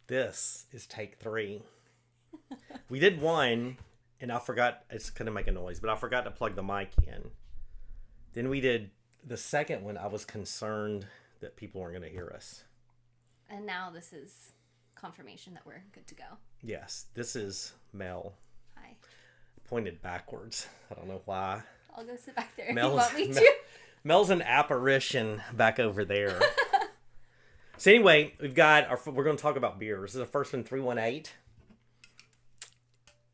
This is take 3. We did one, and I forgot. It's going to make a noise, but I forgot to plug the mic in. Then we did the second one. I was concerned that people weren't going to hear us. And now this is confirmation that we're good to go. Yes, this is Mel. Hi. Pointed backwards. I don't know why. I'll go sit back there if Mel's, you want me to. Mel's an apparition back over there. So anyway, we're going to talk about beers. This is the first one, 318.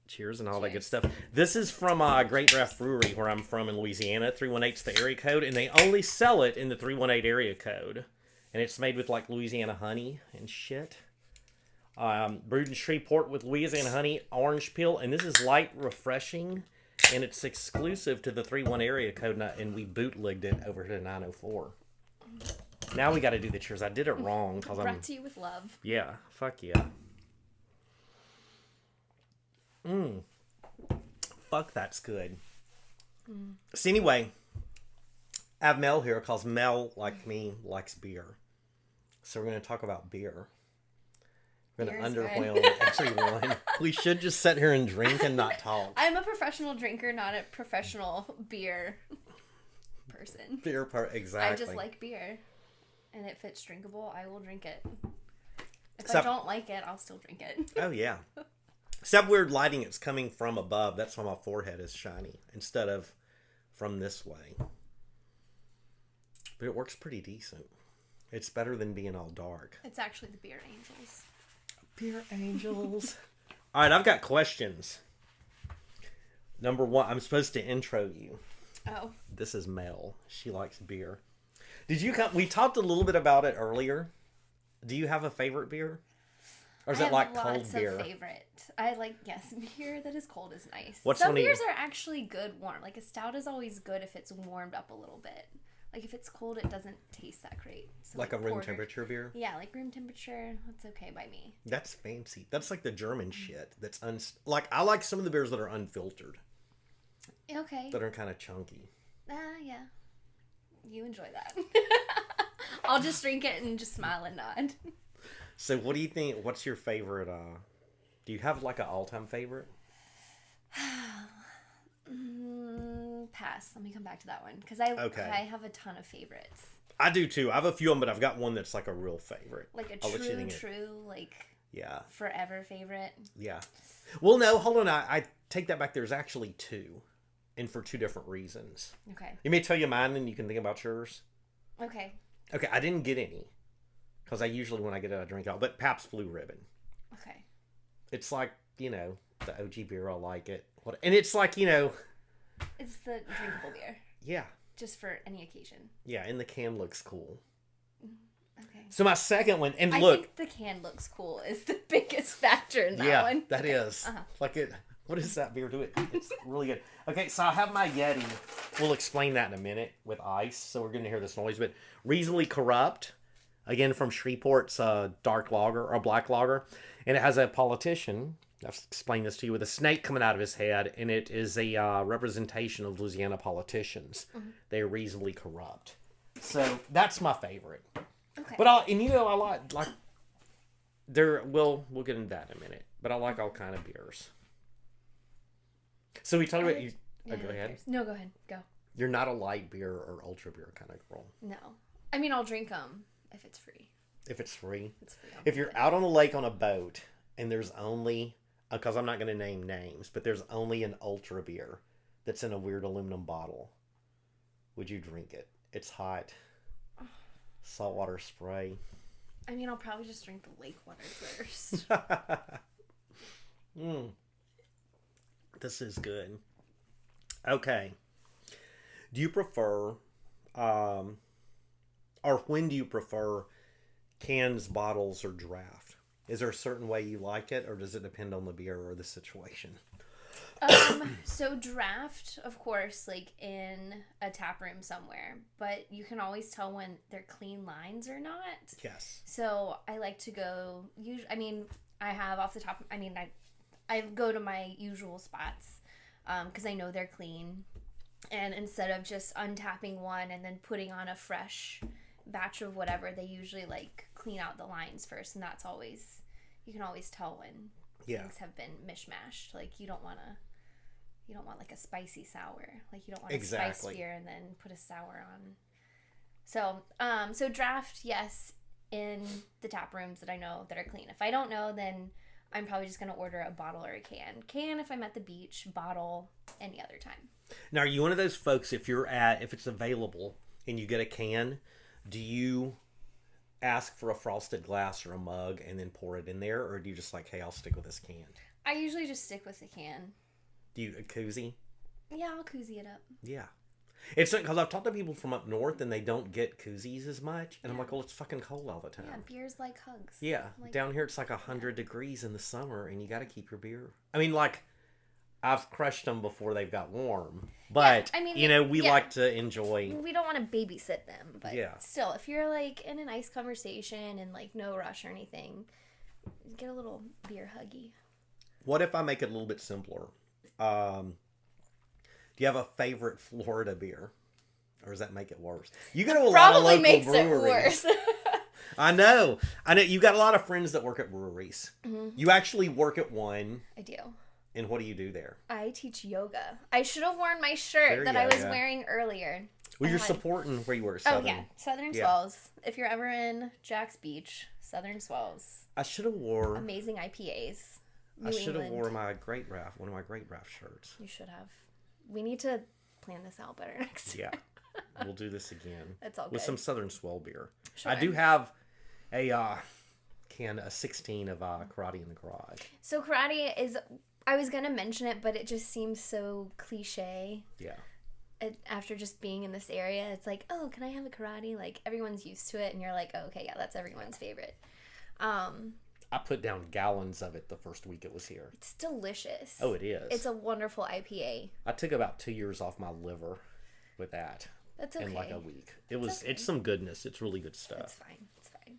Cheers and all that good stuff. This is from Great Draft Brewery, where I'm from in Louisiana. 318's the area code, and they only sell it in the 318 area code. And it's made with like Louisiana honey and shit. Brewed in Shreveport with Louisiana honey, orange peel, and this is light refreshing, and it's exclusive to the 318 area code, and we bootlegged it over to 904. Now we got to do the cheers. I did it wrong because Brought to you with love. Yeah, fuck yeah. Fuck, that's good. So anyway, I have Mel here because Mel, like me, likes beer. So we're going to talk about beer. We're going to underwhelm everyone. We should just sit here and drink and not talk. I'm a professional drinker, not a professional beer person. Exactly. I just like beer. And if it's drinkable, I will drink it. If I don't like it, I'll still drink it. Oh, yeah. Except weird lighting, it's coming from above. That's why my forehead is shiny instead of from this way. But it works pretty decent. It's better than being all dark. It's actually the Beer Angels. Beer Angels. All right, I've got questions. Number 1, I'm supposed to intro you. Oh. This is Mel. She likes beer. We talked a little bit about it earlier. Do you have a favorite beer? Or is it like cold beer? Of favorite. I like, yes, beer that is cold is nice. What's Some beers are actually good warm. Like a stout is always good if it's warmed up a little bit. Like if it's cold, it doesn't taste that great. So like a room porter. Temperature beer? Yeah, like room temperature. That's okay by me. That's fancy. That's like the German shit. That's like I like some of the beers that are unfiltered. Okay. That are kind of chunky. Yeah. You enjoy that. I'll just drink it and just smile and nod. So what do you think? What's your favorite? Do you have like an all-time favorite? Pass. Let me come back to that one because I have a ton of favorites. I do too. I have a few of them, but I've got one that's like a real favorite. Like a true, like forever favorite. Yeah. Well, no, hold on. I take that back. There's actually 2, and for 2 different reasons. Okay. Let me tell you mine, and you can think about yours. Okay. Okay, I didn't get any because I usually when I get it, I drink it all. But Pabst Blue Ribbon. Okay. It's like the OG beer. I like it. And it's like It's the drinkable beer. Yeah. Just for any occasion. Yeah, and the can looks cool. Okay. So my second one, and I look. think the can looks cool is the biggest factor in that one. Yeah, that is. Like it. What does that beer do? It's really good. Okay, so I have my Yeti. We'll explain that in a minute with ice. So we're going to hear this noise. But Reasonably Corrupt, again from Shreveport's dark lager or black lager. And it has a politician, I've explained this to you, with a snake coming out of his head. And it is a representation of Louisiana politicians. Mm-hmm. They're reasonably corrupt. So that's my favorite. Okay. But I like we'll get into that in a minute. But I like all kind of beers. So we talked about you. Yeah, go ahead. No, go ahead. Go. You're not a light beer or ultra beer kind of girl. No, I mean I'll drink them if it's free. If it's free. It's free. If you're out on a lake on a boat and there's only, because I'm not going to name names, but there's only an ultra beer that's in a weird aluminum bottle, would you drink it? It's hot. Saltwater spray. I mean, I'll probably just drink the lake water first. This is good. Okay. Do you prefer, or when do you prefer cans, bottles, or draft? Is there a certain way you like it, or does it depend on the beer or the situation? So draft, of course, like in a tap room somewhere, but you can always tell when they're clean lines or not. Yes. So I like to go, I have off the top, I go to my usual spots because I know they're clean. And instead of just untapping one and then putting on a fresh batch of whatever, they usually like clean out the lines first. And that's always you can always tell when Yeah. things have been mishmashed. Like you don't want like a spicy sour. Like you don't want to Exactly. spice beer and then put a sour on. So, so draft, yes, in the tap rooms that I know that are clean. If I don't know, then I'm probably just going to order a bottle or a can. Can if I'm at the beach, bottle any other time. Now, are you one of those folks, if it's available and you get a can, do you ask for a frosted glass or a mug and then pour it in there? Or do you just like, hey, I'll stick with this can? I usually just stick with the can. Do you a koozie? Yeah, I'll koozie it up. Yeah. It's because I've talked to people from up north and they don't get koozies as much. And I'm like, well, it's fucking cold all the time. Yeah, beer's like hugs. Yeah. Like, Down here, it's like 100 degrees in the summer and you got to keep your beer. I mean, like, I've crushed them before they've got warm. But, I mean, you know, we yeah. like to enjoy. We don't want to babysit them, but Yeah. still, if you're like in a nice conversation and like no rush or anything, get a little beer huggy. What if I make it a little bit simpler? Do you have a favorite Florida beer? Or does that make it worse? You go to a lot of Probably local makes breweries. it worse. I know. You got a lot of friends that work at breweries. Mm-hmm. You actually work at one. I do. And what do you do there? I teach yoga. I should have worn my shirt There that you I go, was yeah. wearing earlier. Well, you're had- supporting where you work. Oh Southern. yeah, Southern Yeah. Swells. If you're ever in Jack's Beach, Southern Swells, I should have wore. amazing IPAs. I New should have England. wore my Great Raft, one of my Great Raft shirts. You should have. We need to plan this out better next year. Yeah, we'll do this again. It's all with good. some Southern Swell beer. Sure. I do have a 16 of Karate in the Garage. So karate is. I was gonna mention it, but it just seems so cliche. Yeah. After just being in this area, it's like, oh, can I have a karate? Like everyone's used to it, and you're like, oh, okay, yeah, that's everyone's favorite. I put down gallons of it the first week it was here. It's delicious. Oh, it is. It's a wonderful IPA. I took about 2 years off my liver with that That's okay. in like a week. It's okay. some goodness. It's really good stuff. It's fine. It's fine.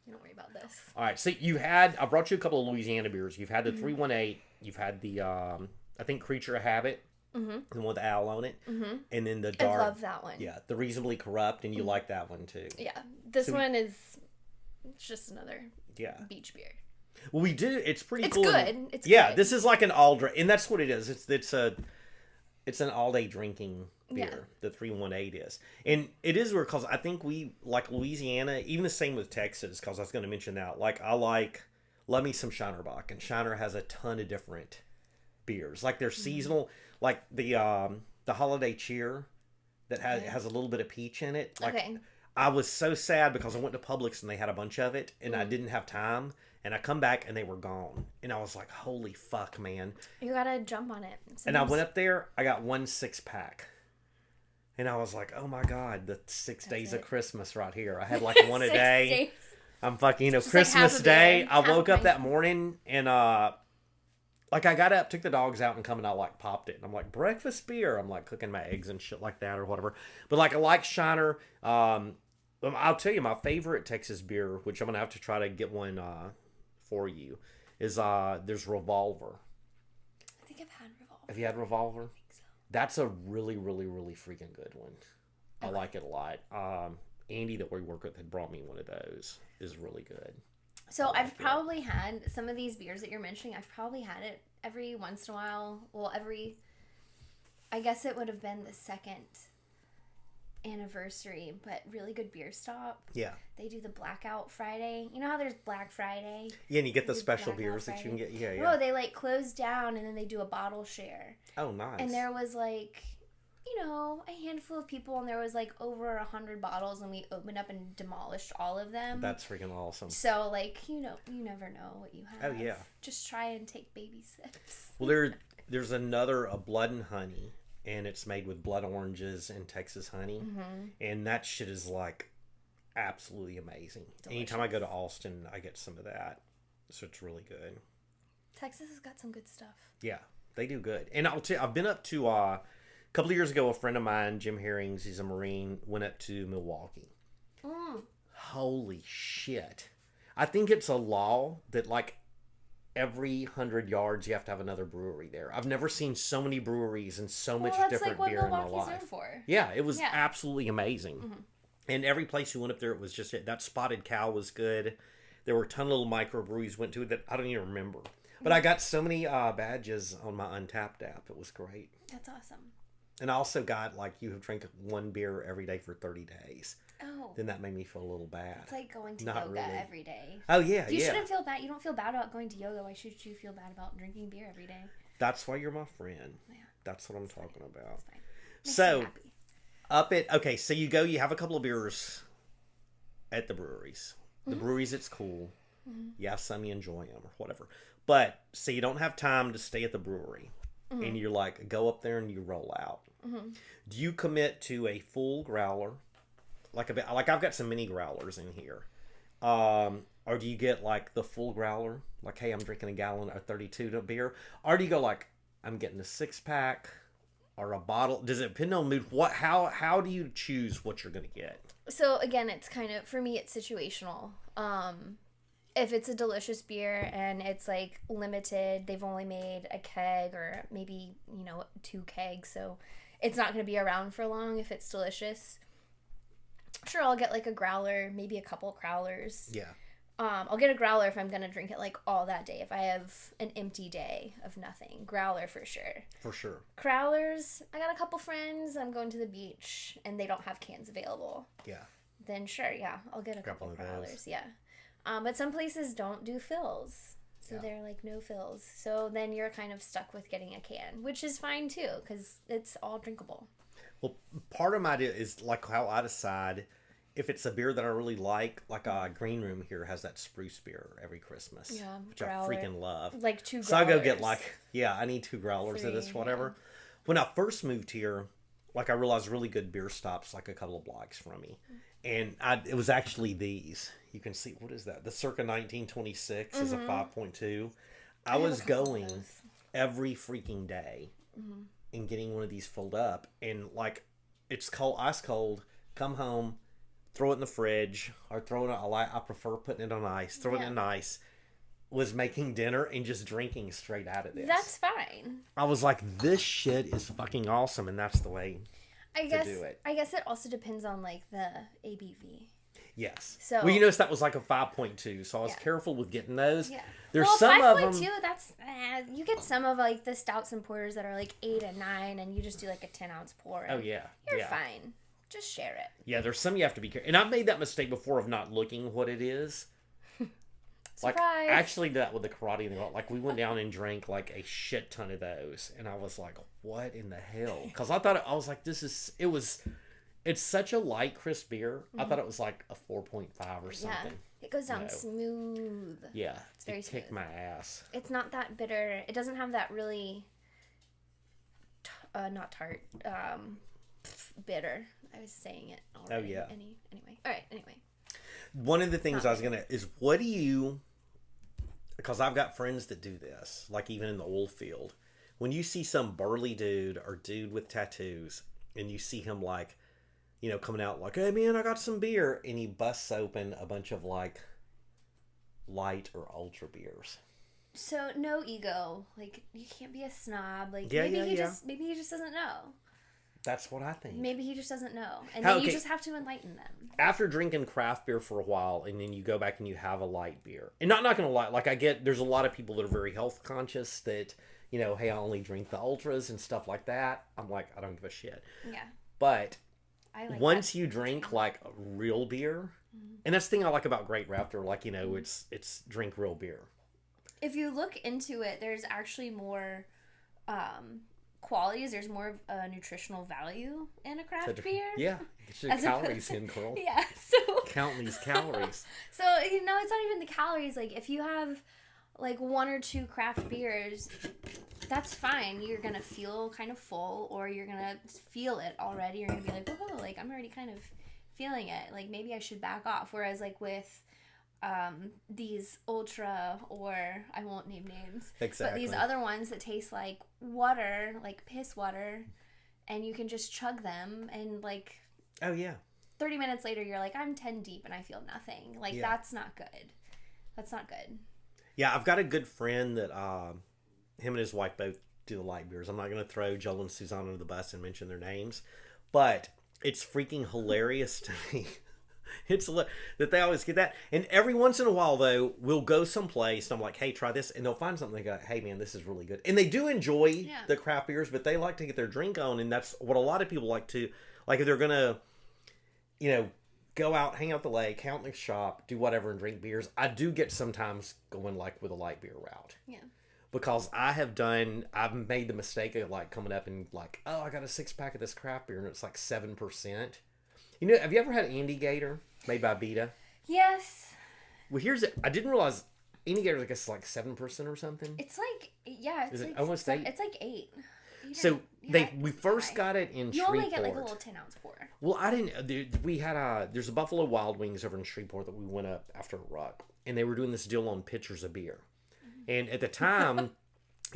You don't worry about this. All right, so I brought you a couple of Louisiana beers. You've had the 318. You've had the, I think Creature of Habit, the one with the owl on it, and then the I dark. love that one. Yeah, the Reasonably Corrupt, and you like that one too. Yeah. This one is it's just another Yeah. beach beer. Well, we do. It's pretty It's cool. good. It's yeah, good. this is like an all drink, and that's what it is. It's an all day drinking beer. Yeah. The 318 is, and it is weird because I think we like Louisiana, even the same with Texas. Because I was going to mention that, like I love me some Shiner Bock, and Shiner has a ton of different beers. Like they're seasonal, like the Holiday Cheer that has a little bit of peach in it. Like Okay. I was so sad because I went to Publix and they had a bunch of it, and I didn't have time. And I come back and they were gone, and I was like, "Holy fuck, man!" You gotta jump on it. And I went up there. I got 1 6-pack, and I was like, "Oh my god, the 6 days of it. Christmas right here." I had like one a 6 day. days. I'm fucking, Just like Christmas half a Day. beer, I half woke a up pint. that morning and like I got up, took the dogs out, and come and I like popped it. And I'm like, breakfast beer. I'm like cooking my eggs and shit like that or whatever. But like I like Shiner. I'll tell you my favorite Texas beer, which I'm gonna have to try to get one for you, is there's Revolver. I think I've had Revolver. Have you had Revolver? I think so. That's a really, really, really freaking good one. I like it a lot. Andy that we work with had brought me one of those. Is really good. So I I've like it. probably had some of these beers that you're mentioning. I've probably had it every once in a while. Well, I guess it would have been the second anniversary, but Really Good Beer Stop. Yeah. They do the Blackout Friday. You know how there's Black Friday? Yeah, and you get the They do special Blackout beers that you can Friday. get. Yeah, yeah. No, they like close down and then they do a bottle share. Oh, nice. And there was like, a handful of people, and there was like over 100 bottles, and we opened up and demolished all of them. That's freaking awesome. So, like, you never know what you have. Oh, yeah. Just try and take baby sips. Well, there's a Blood and Honey, and it's made with blood oranges and Texas honey, and that shit is like absolutely amazing. Anytime I go to Austin, I get some of that, so it's really good. Texas has got some good stuff. Yeah, they do good. And I'll tell you, I've been up to a couple of years ago. A friend of mine, Jim Herrings, he's a Marine, went up to Milwaukee. Holy shit! I think it's a law that like every 100 yards you have to have another brewery there. I've never seen so many breweries and so much that's different like what beer in my Milwaukee's life. known for. Yeah, it was Yeah. absolutely amazing. And every place you went up there, it was just it. That Spotted Cow was good. There were a ton of little microbreweries went to that I don't even remember. But I got so many badges on my Untapped app. It was great. That's awesome. And I also got, like, you have drank one beer every day for 30 days. Oh. Then that made me feel a little bad. It's like going to Not yoga really. every day. Oh, yeah, You yeah. shouldn't feel bad. You don't feel bad about going to yoga. Why should you feel bad about drinking beer every day? That's why you're my friend. Yeah. That's what I'm talking about. It's fine. Makes So, me happy. okay, so you go, you have a couple of beers at the breweries. The breweries, it's cool. You have some, you enjoy them or whatever. But, so you don't have time to stay at the brewery. And you're like, go up there and you roll out. Do you commit to a full growler? Like I've got some mini growlers in here. Or do you get like the full growler? Like, hey, I'm drinking a gallon of 32 to beer. Or do you go like, I'm getting a 6-pack or a bottle? Does it depend on mood? How do you choose what you're going to get? So again, it's kind of, for me, it's situational. If it's a delicious beer and it's like limited, they've only made a keg or maybe, 2 kegs, so it's not going to be around for long if it's delicious. Sure, I'll get like a growler, maybe a couple growlers. Yeah. I'll get a growler if I'm going to drink it like all that day. If I have an empty day of nothing. Growler for sure. For sure. Growlers, I got a couple friends, I'm going to the beach and they don't have cans available. Yeah. Then sure, yeah, I'll get a Grab couple one of those. growlers, yeah. But some places don't do fills. So Yeah. they're like no fills. So then you're kind of stuck with getting a can, which is fine too, because it's all drinkable. Well, part of my idea is like how I decide if it's a beer that I really like Green Room here has that spruce beer every Christmas. Yeah, which growler. I freaking love. Like 2 growlers. So I go get I need 2 growlers of this, 3, whatever. When I first moved here, I realized really good beer stops like a couple of blocks from me. And it was actually these. You can see, what is that? The Circa 1926 is a 5.2. I was going every freaking day and getting one of these filled up. And it's cold, ice cold, come home, throw it in the fridge, or throw it on, I prefer putting it on ice, throw it in ice. Was making dinner and just drinking straight out of this. That's fine. I was like, this shit is fucking awesome, and that's the way to do it. I guess it also depends on the ABV. Yes. So, well, you notice that was like a 5.2, so I was Yeah. careful with getting those. Yeah. There's some of 5.2, them. that's you get some of the stouts and porters that are 8 and 9, and you just do a 10-ounce pour. Oh yeah. You're yeah. fine. Just share it. Yeah, there's some you have to be careful. And I've made that mistake before of not looking what it is. Surprise. I actually did that with the karate and the we went down and drank a shit ton of those, and I was like, what in the hell? Because I thought I was like, it's such a light, crisp beer. I thought it was like a 4.5 or something. Yeah. It goes down No. smooth. Yeah, It's very it kicked smooth. my ass. It's not that bitter. It doesn't have that really not tart, bitter. I was saying it already. yeah. Anyway. All right, anyway. One of the things I was gonna is what do you? Because I've got friends that do this, even in the oil field. When you see some burly dude or dude with tattoos, and you see him coming out hey man, I got some beer, and he busts open a bunch of light or ultra beers. So no ego. You can't be a snob. Yeah, maybe yeah, he yeah. just doesn't know. That's what I think. Maybe he just doesn't know. And How- then you okay. just have to enlighten them. After drinking craft beer for a while, and then you go back and you have a light beer, and not gonna lie, I get there's a lot of people that are very health conscious that hey, I only drink the ultras and stuff like that. I'm like, I don't give a shit. Yeah. But I like once that. you drink a real beer, and that's the thing I like about Great Raptor, it's drink real beer. If you look into it, there's actually more qualities. There's more of a nutritional value in a craft beer. Yeah, get your As calories opposed- in, girl. Yeah. So Count these calories. So, it's not even the calories. If you have, 1 or 2 craft beers, that's fine. You're going to feel kind of full, or you're going to feel it already. You're going to be like, whoa, I'm already kind of feeling it. Maybe I should back off. Whereas, with these ultra, or I won't name names. Exactly. But these other ones that taste like water, like piss water, and you can just chug them, and, Oh, yeah. 30 minutes later, you're like, I'm 10 deep and I feel nothing. Yeah. That's not good. That's not good. Yeah, I've got a good friend that him and his wife both do the light beers. I'm not going to throw Joel and Suzanne under the bus and mention their names, but it's freaking hilarious to me that they always get that. And every once in a while, though, we'll go someplace and I'm like, hey, try this. And they'll find something. They go, hey, man, this is really good. And they do enjoy the craft beers, but they like to get their drink on. And that's what a lot of people like to, like if they're going to, you know, go out, hang out the lake, hang out in the shop, do whatever and drink beers. I do get sometimes going like with a light beer route. Yeah. Because I've made the mistake of like coming up and like, oh, I got a 6-pack of this craft beer and it's like 7%. You know, have you ever had Andy Gator made by Vita? Yes. Well, I didn't realize Andy Gator, I guess, is like 7% or something. It's like, yeah, it's is like it almost 8? It's like 8. So we first got it in you Shreveport. only get like a little 10-ounce pour. Well, I didn't. We had there's a Buffalo Wild Wings over in Shreveport that we went up after a rock, and they were doing this deal on pitchers of beer. And at the time,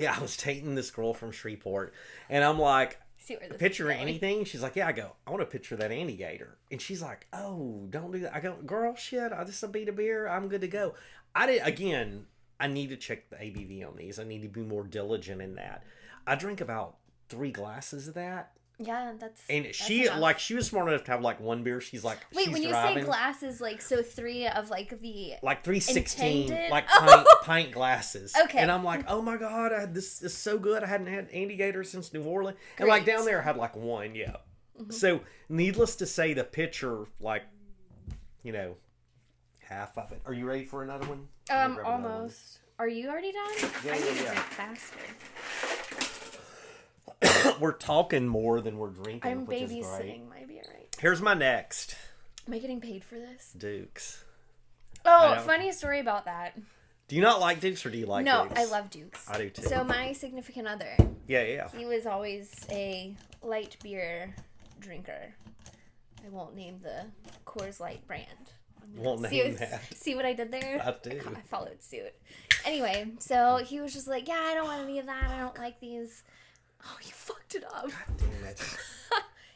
I was dating this girl from Shreveport, and I'm like, a picture of anything? She's like, yeah. I go, I want a picture of that Andy Gator. And she's like, oh, don't do that. I go, girl, shit, this is a beat of beer. I'm good to go. I need to check the ABV on these. I need to be more diligent in that. I drank about 3 glasses of that. Yeah, she was smart enough to have like one beer. She's like, wait, she's when you driving, say glasses, like so 3 of like the like 316 intended? like pint glasses. Okay, and I'm like, oh my god, this is so good. I hadn't had Andy Gator since New Orleans, and like down there I had like one. Yeah. Mm-hmm. So needless to say, the pitcher, like, you know, half of it. Are you ready for another one? Almost. Are you already done? Yeah, I need to yeah. drink faster. We're talking more than we're drinking. I'm which is great. babysitting my beer right. Here's my next. Am I getting paid for this? Dukes. Oh, funny story about that. Do you not like Dukes or do you like Dukes? No, I love Dukes. I do too. So my significant other. Yeah. He was always a light beer drinker. I won't name the Coors Light brand. See what I did there? I do. I followed suit. Anyway, so he was just like, yeah, I don't want any of that. I don't like these. Oh, you fucked it up. God damn it.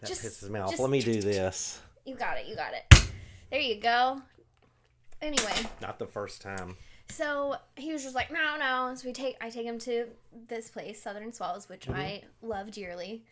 That pisses me off. Let me do this. You got it. There you go. Anyway. Not the first time. So he was just like, no. So I take him to this place, Southern Swells, which I love dearly.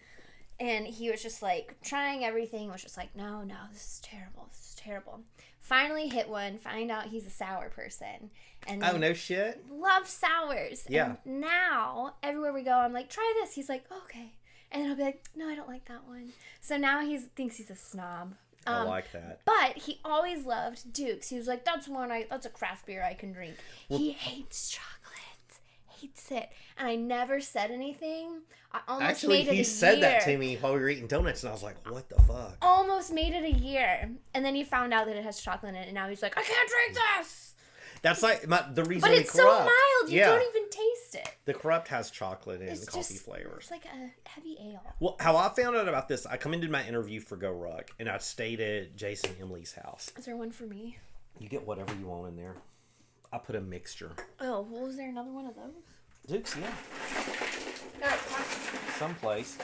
And he was just like trying everything. Was just like, no, this is terrible. Finally hit one. Find out he's a sour person. And oh, no shit. Love sours. Yeah. And now everywhere we go, I'm like, try this. He's like, oh, okay. And then I'll be like, no, I don't like that one. So now he thinks he's a snob. I like that. But he always loved Dukes. He was like, that's a craft beer I can drink. Well, he hates chocolate. Hates it. And I never said anything. I almost made it a year. He said that to me while we were eating donuts, and I was like, what the fuck? Almost made it a year. And then he found out that it has chocolate in it, and now he's like, I can't drink this! That's like the reason. But it's so mild, you don't even taste it. The Corrupt has chocolate and coffee flavors. It's like a heavy ale. Well, how I found out about this, I come into my interview for Go Ruck, and I stayed at Jason and Emily's house. Is there one for me? You get whatever you want in there. I put a mixture. Oh, well, was there another one of those? Dukes, yeah. Someplace.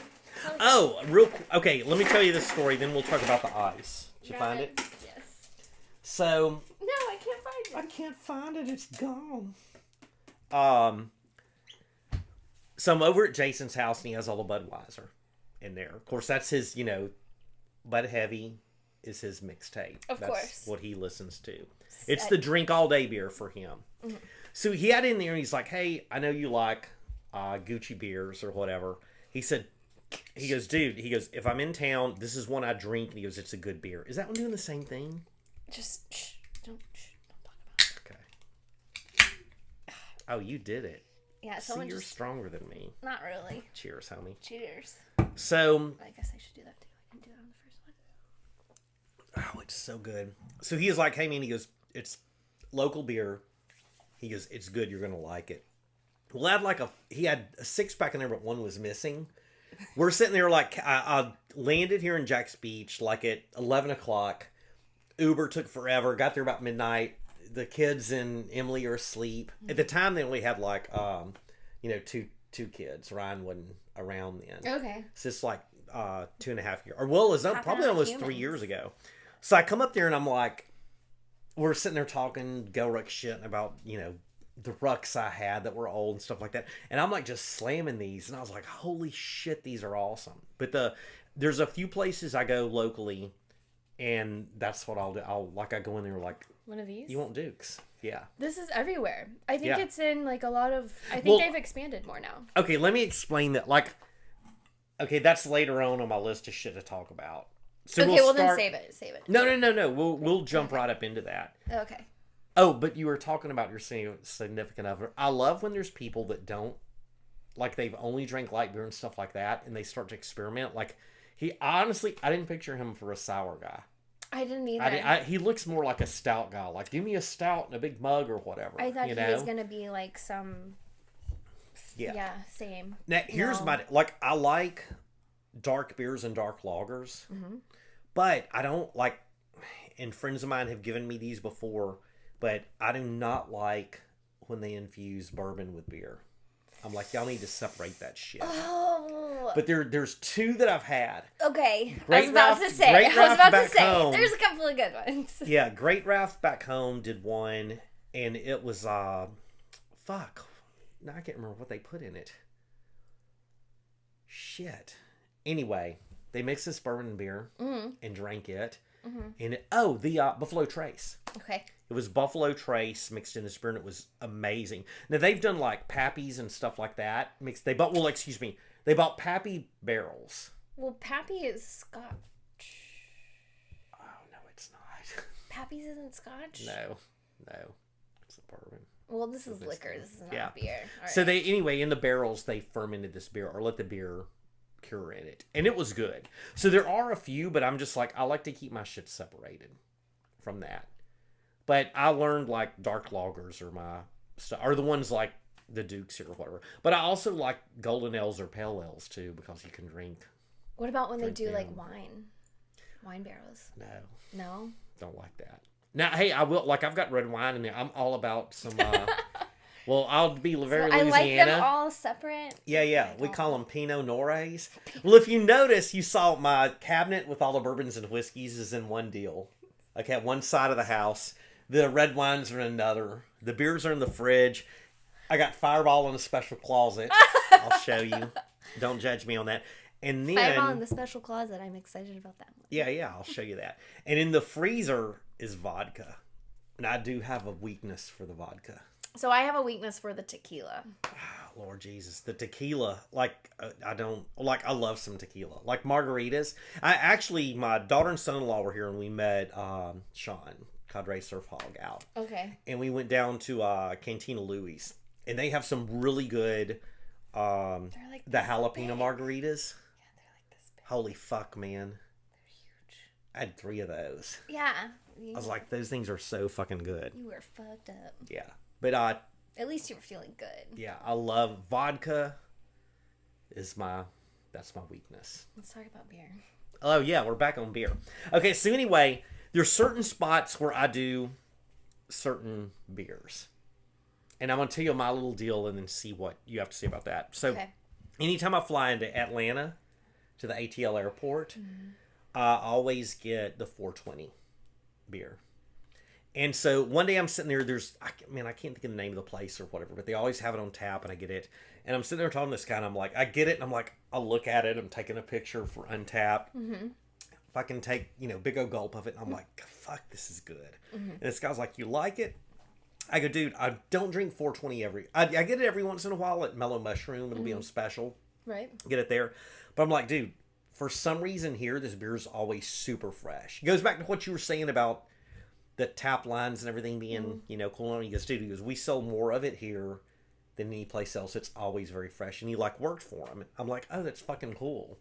Okay, let me tell you this story, then we'll talk about the ice. Did you find it? Yes. So... No, I can't find it. I can't find it. It's gone. So I'm over at Jason's house, and he has all the Budweiser in there. Of course, that's his, Bud Heavy is his mixtape. Of that's course. What he listens to. It's the drink all day beer for him. Mm-hmm. So he had in there, and he's like, hey, I know you like Gucci beers or whatever. He goes, dude, if I'm in town, this is one I drink. And he goes, it's a good beer. Is that one doing the same thing? Just, don't talk about it. Okay. Oh, you did it. Yeah, See, you're stronger than me. Not really. Cheers, homie. Cheers. So... I guess I should do that too. I can do that on the first one. Oh, it's so good. So he is like, hey, man, he goes, it's local beer. He goes, it's good. You're going to like it. Well, he had a 6-pack in there, but one was missing. We're sitting there like, I landed here in Jack's Beach like at 11 o'clock. Uber took forever. Got there about midnight. The kids and Emily are asleep. At the time, they only had like, two kids. Ryan wasn't around then. Okay. So it's like 2.5 years. Or well, it's probably almost 3 years ago. So I come up there and I'm like, we're sitting there talking Go Ruck shit about, the rucks I had that were old and stuff like that. And I'm like just slamming these. And I was like, holy shit, these are awesome. But there's a few places I go locally And that's what I'll do. I go in there like, One of these? you want Dukes? Yeah. This is everywhere. I think Yeah. it's in like a lot of. I think Well- they've expanded more now. Okay, let me explain that. Like, okay, that's later on my list of shit to talk about. So Okay, well then save it. Save it. No. We'll jump right up into that. Okay. Oh, but you were talking about your significant other. I love when there's people that don't, like, they've only drank light beer and stuff like that, and they start to experiment. Like, honestly, I didn't picture him for a sour guy. I didn't either. He looks more like a stout guy. Like, give me a stout and a big mug or whatever. I thought you he know? was gonna be like some. Yeah. Yeah. Same. Now, here's No. my, like, I like dark beers and dark lagers, but I don't like, and friends of mine have given me these before, but I do not like when they infuse bourbon with beer. I'm like, y'all need to separate that shit. Oh. But there's two that I've had. Okay. Great I was about Ralph- to say. Great I was Ralph about to back say. home. There's a couple of good ones. Yeah, Great Ralph back home did one, and it was fuck. Now I can't remember what they put in it. Shit. Anyway, they mixed this bourbon and beer and drank it. And the Buffalo Trace. Okay. It was Buffalo Trace mixed in this beer, and it was amazing. Now they've done like Pappy's and stuff like that. They bought Pappy barrels. Well, Pappy is Scotch. Oh no, it's not. Pappy's isn't Scotch. No, it's a bourbon. Well, this is liquor. This is not Yeah. beer. All So right. in the barrels they fermented this beer or let the beer cure in it, and it was good. So there are a few, but I'm just like, I like to keep my shit separated from that. But I learned like dark lagers are the ones like the Dukes or whatever. But I also like golden ales or pale ales too, because you can drink. What about when they Drink do like down. wine barrels? No, No. don't like that. Now, hey, I will, like, I've got red wine in there. I'm all about some. Well, I'll be very I Louisiana. like them all separate. Yeah. We call them Pinot Noirs. Well, if you notice, you saw my cabinet with all the bourbons and whiskeys is in one deal. Okay, at one side of the house. The red wines are in another. The beers are in the fridge. I got Fireball in a special closet. I'll show you. Don't judge me on that. And then Fireball in the special closet. I'm excited about that one. yeah, I'll show you that. And in the freezer is vodka. And I do have a weakness for the vodka. So I have a weakness for the tequila. Lord Jesus, the tequila, like, I love some tequila. Like margaritas. My daughter and son-in-law were here and we met Sean, Cadre Surf Hog, out. Okay. And we went down to Cantina Louie's. And they have some really good, They're like the this jalapeno big. margaritas. Yeah, they're like this big. Holy fuck, man. They're huge. I had 3 of those. Yeah. I was like, those things are so fucking good. You were fucked up. Yeah. But At least you were feeling good. yeah, I love vodka. That's my weakness. Let's talk about beer. Oh yeah, we're back on beer. Okay, so anyway, there's certain spots where I do certain beers. And I'm going to tell you my little deal and then see what you have to say about that. So Okay. anytime I fly into Atlanta to the ATL airport, I always get the 420 beer. And so one day I'm sitting there, I can't think of the name of the place or whatever, but they always have it on tap and I get it. And I'm sitting there talking to this guy and I'm like, I get it. And I'm like, I'll look at it. I'm taking a picture for Untapped. If I can take, big old gulp of it. And I'm like, fuck, this is good. And this guy's like, you like it? I go, dude, I don't drink 420 I get it every once in a while at Mellow Mushroom. It'll be on special. Right. Get it there. But I'm like, dude, for some reason here, this beer is always super fresh. It goes back to what you were saying about the tap lines and everything being, cool. And he goes, we sell more of it here than any place else. It's always very fresh. And you worked for him. I'm like, oh, that's fucking cool.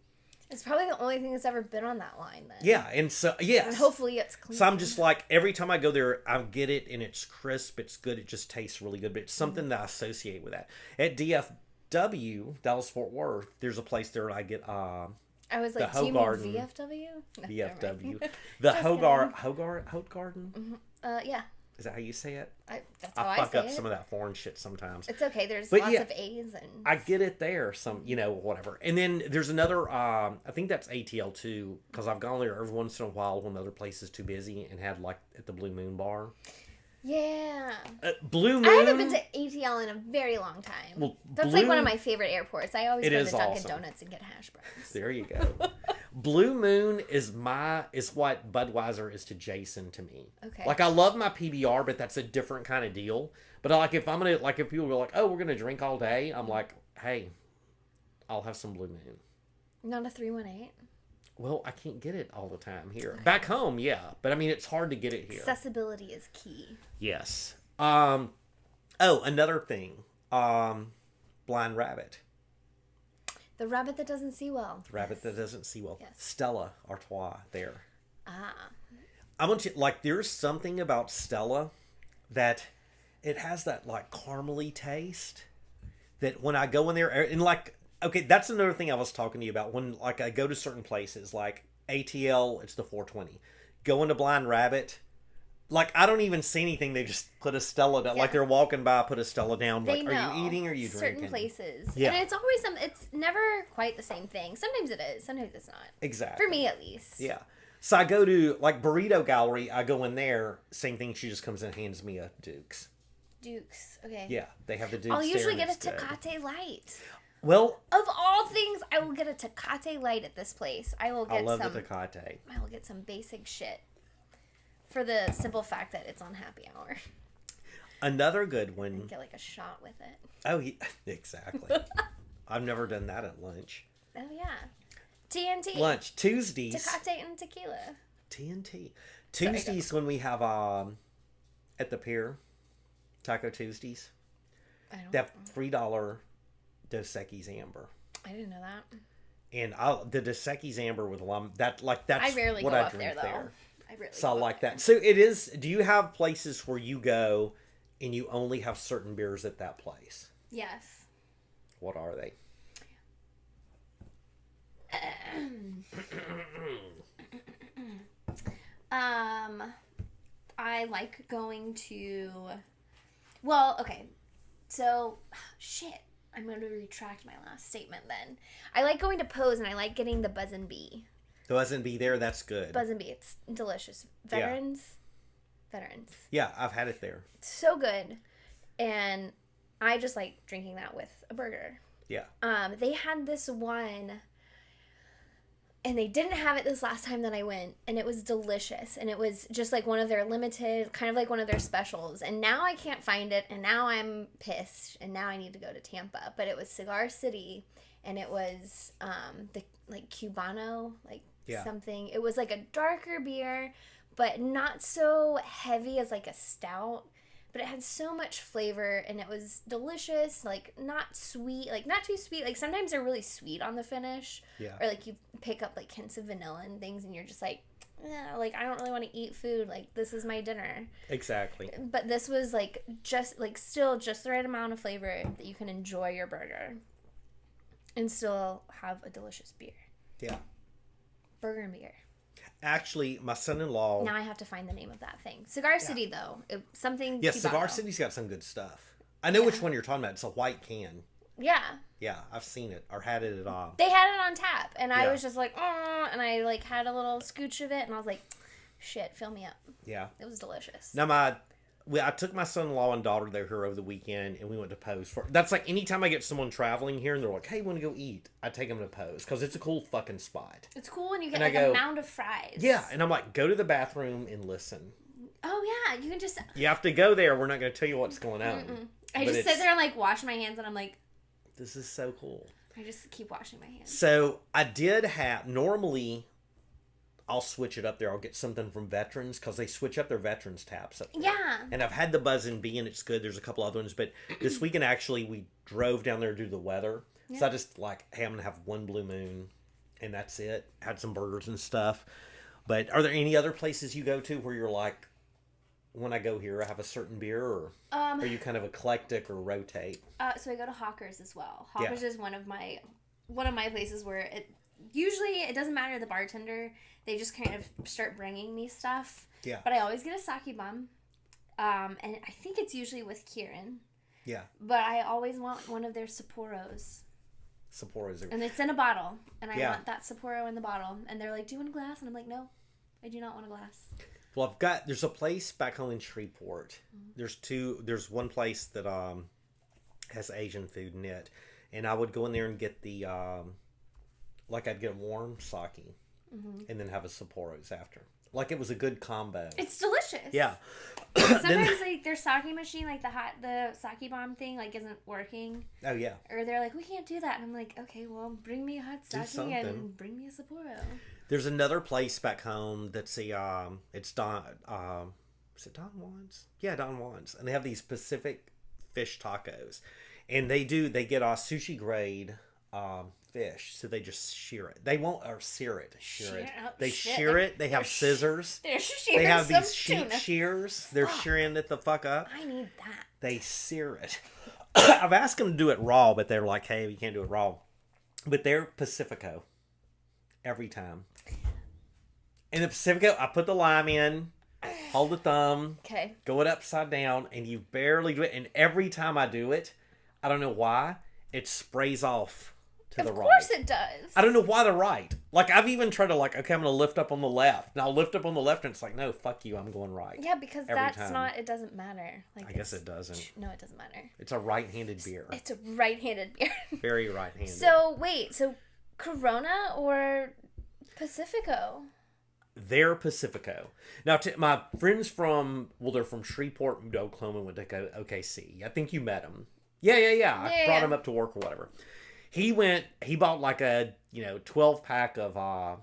It's probably the only thing that's ever been on that line then. Yeah. And so, yes. And hopefully it's clean. So I'm just like, every time I go there, I get it and it's crisp. It's good. It just tastes really good. But it's something that I associate with that. At DFW, Dallas Fort Worth, there's a place there I get, I was like, the do you mean Hogarden. VFW? No, never mind. VFW. The Just Hogarden? Yeah. Is that how you say it? That's how I I fuck say up it. some of that foreign shit sometimes. It's okay. There's But lots yeah, of A's and. I get it there, whatever. And then there's another, I think that's ATL too, because I've gone there every once in a while when the other place is too busy and had at the Blue Moon Bar. Yeah. Blue Moon. I haven't been to ATL in a very long time. Well, That's like one of my favorite airports. I always It go is to Dunkin' awesome. Donuts and get hash browns. There you go. Blue Moon is what Budweiser is to Jason to me. Okay. Like I love my PBR, but that's a different kind of deal. But like if if people are like, oh, we're gonna drink all day, I'm like, hey, I'll have some Blue Moon. Not a 318. Well, I can't get it all the time here. Back home, yeah, but I mean it's hard to get it here. Accessibility is key. Yes. Another thing. Blind Rabbit. The rabbit that doesn't see well. Rabbit that doesn't see well. Yes. Stella Artois there. Ah. I want you like there's something about Stella that it has that like caramely taste that when I go in there and like okay, that's another thing I was talking to you about when like I go to certain places like ATL, it's the 420. Going to Blind Rabbit, like I don't even see anything. They just put a Stella down, like they're walking by, put a Stella down. They Like, know are you eating? Or are you certain drinking? places. Yeah. And it's always it's never quite the same thing. Sometimes it is. Sometimes it's not. Exactly. For me, at least. Yeah. So I go to like Burrito Gallery. I go in there. Same thing. She just comes and hands me a Duke's. Duke's. Okay. Yeah, they have the Duke's. I'll usually there, get and a it's good. Tecate Light. Well, Of all things, I will get a Tecate Light at this place. I will I get love some. the Tecate. I will get some basic shit. For the simple fact that it's on happy hour. Another good one. Get like a shot with it. Oh, yeah, exactly. I've never done that at lunch. Oh yeah. TNT. Lunch Tuesdays. Tecate and tequila. TNT. Sorry, Tuesdays when we have at the pier, Taco Tuesdays. I don't. They have $3 Dos Equis Amber. I didn't know that. And the Dos Equis Amber with lime. That's I rarely what go I up drink there though. there. I rarely. So I go up like there. that. So it is. Do you have places where you go and you only have certain beers at that place? Yes. What are they? I like going to. Well, okay. So, shit. I'm going to retract my last statement then. I like going to Pose and I like getting the Buzz and Bee. The Buzz and Bee there. That's good. Buzz and Bee. It's delicious. Veterans. Yeah, I've had it there. So good. And I just like drinking that with a burger. Yeah. They had this one, and they didn't have it this last time that I went, and it was delicious. And it was just like one of their limited, kind of like one of their specials. And now I can't find it, and now I'm pissed, and now I need to go to Tampa. But it was Cigar City, and it was the like Cubano, like something. It was like a darker beer, but not so heavy as like a stout. But it had so much flavor, and it was delicious, like, not sweet, like, not too sweet. Like, sometimes they're really sweet on the finish. Yeah. Or, like, you pick up, like, hints of vanilla and things, and you're just like, like, I don't really want to eat food. Like, this is my dinner. Exactly. But this was, like, just, like, still just the right amount of flavor that you can enjoy your burger. And still have a delicious beer. Yeah. Burger and beer. Actually, my son-in-law. Now I have to find the name of that thing. Cigar City, though. Something. Yes, Cigar Cubano. City's got some good stuff. I know which one you're talking about. It's a white can. Yeah. Yeah, I've seen it or had it at all. They had it on tap, and I Yeah. was just like, oh, and I like had a little scooch of it, and I was like, shit, fill me up. Yeah. It was delicious. Now I took my son-in-law and daughter there here over the weekend, and we went to Pose for. That's like anytime I get someone traveling here, and they're like, "Hey, want to go eat?" I take them to Pose because it's a cool fucking spot. It's cool when you get And I like go, a mound of fries. Yeah, and I'm like, go to the bathroom and listen. Oh yeah, you can just. You have to go there. We're not going to tell you what's going on. I But just sit there and like wash my hands, and I'm like, this is so cool. I just keep washing my hands. So I did have normally. I'll switch it up there. I'll get something from Veterans because they switch up their Veterans taps up there. Yeah. And I've had the Buzz and Bee, and it's good. There's a couple other ones, but this weekend actually we drove down there due to the weather. Yeah. So I just like, hey, I'm gonna have one Blue Moon, and that's it. Had some burgers and stuff. But are there any other places you go to where you're like, when I go here, I have a certain beer, or are you kind of eclectic or rotate? So I go to Hawkers as well. Hawkers is one of my places where it doesn't matter the bartender. They just kind of start bringing me stuff. Yeah. But I always get a sake bomb. And I think it's usually with Kieran. Yeah. But I always want one of their Sapporos. Sapporos. And it's in a bottle. And I want that Sapporo in the bottle. And they're like, do you want a glass? And I'm like, no, I do not want a glass. Well, there's a place back home in Shreveport. There's one place that has Asian food in it, and I would go in there and get the I'd get warm sake, and then have a Sapporo's after. Like, it was a good combo. It's delicious. Yeah. Sometimes like their sake machine, like the sake bomb thing, like isn't working. Oh yeah. Or they're like, we can't do that, and I'm like, okay, well, bring me a hot Do sake something. and bring me a Sapporo. There's another place back home that's it's Don is it Don Juan's? Yeah, Don Juan's, and they have these Pacific fish tacos, and they get a sushi grade fish, so they just shear it. They won't or sear it. They shear it. They have scissors. They have these sheep shears. They're shearing it the fuck up. I need that. They sear it. I've asked them to do it raw, but they're like, hey, you can't do it raw. But they're Pacifico every time. In the Pacifico, I put the lime in, hold the thumb, Okay. go it upside down, and you barely do it. And every time I do it, I don't know why, it sprays off to the right. Of course it does. I don't know why they're right. Like, I've even tried to, like, okay, I'm going to lift up on the left. And I'll lift up on the left, and it's like, no, fuck you, I'm going right. Yeah, because every that's time. not, it doesn't matter. Like, I guess it doesn't. No, it doesn't matter. It's a right-handed beer. It's a right-handed beer. Very right-handed. So, wait, so Corona or Pacifico? They're Pacifico. Now, my friends they're from Shreveport, Oklahoma, went to OKC. I think you met him. Yeah. I brought him up to work or whatever. He bought like a, 12-pack of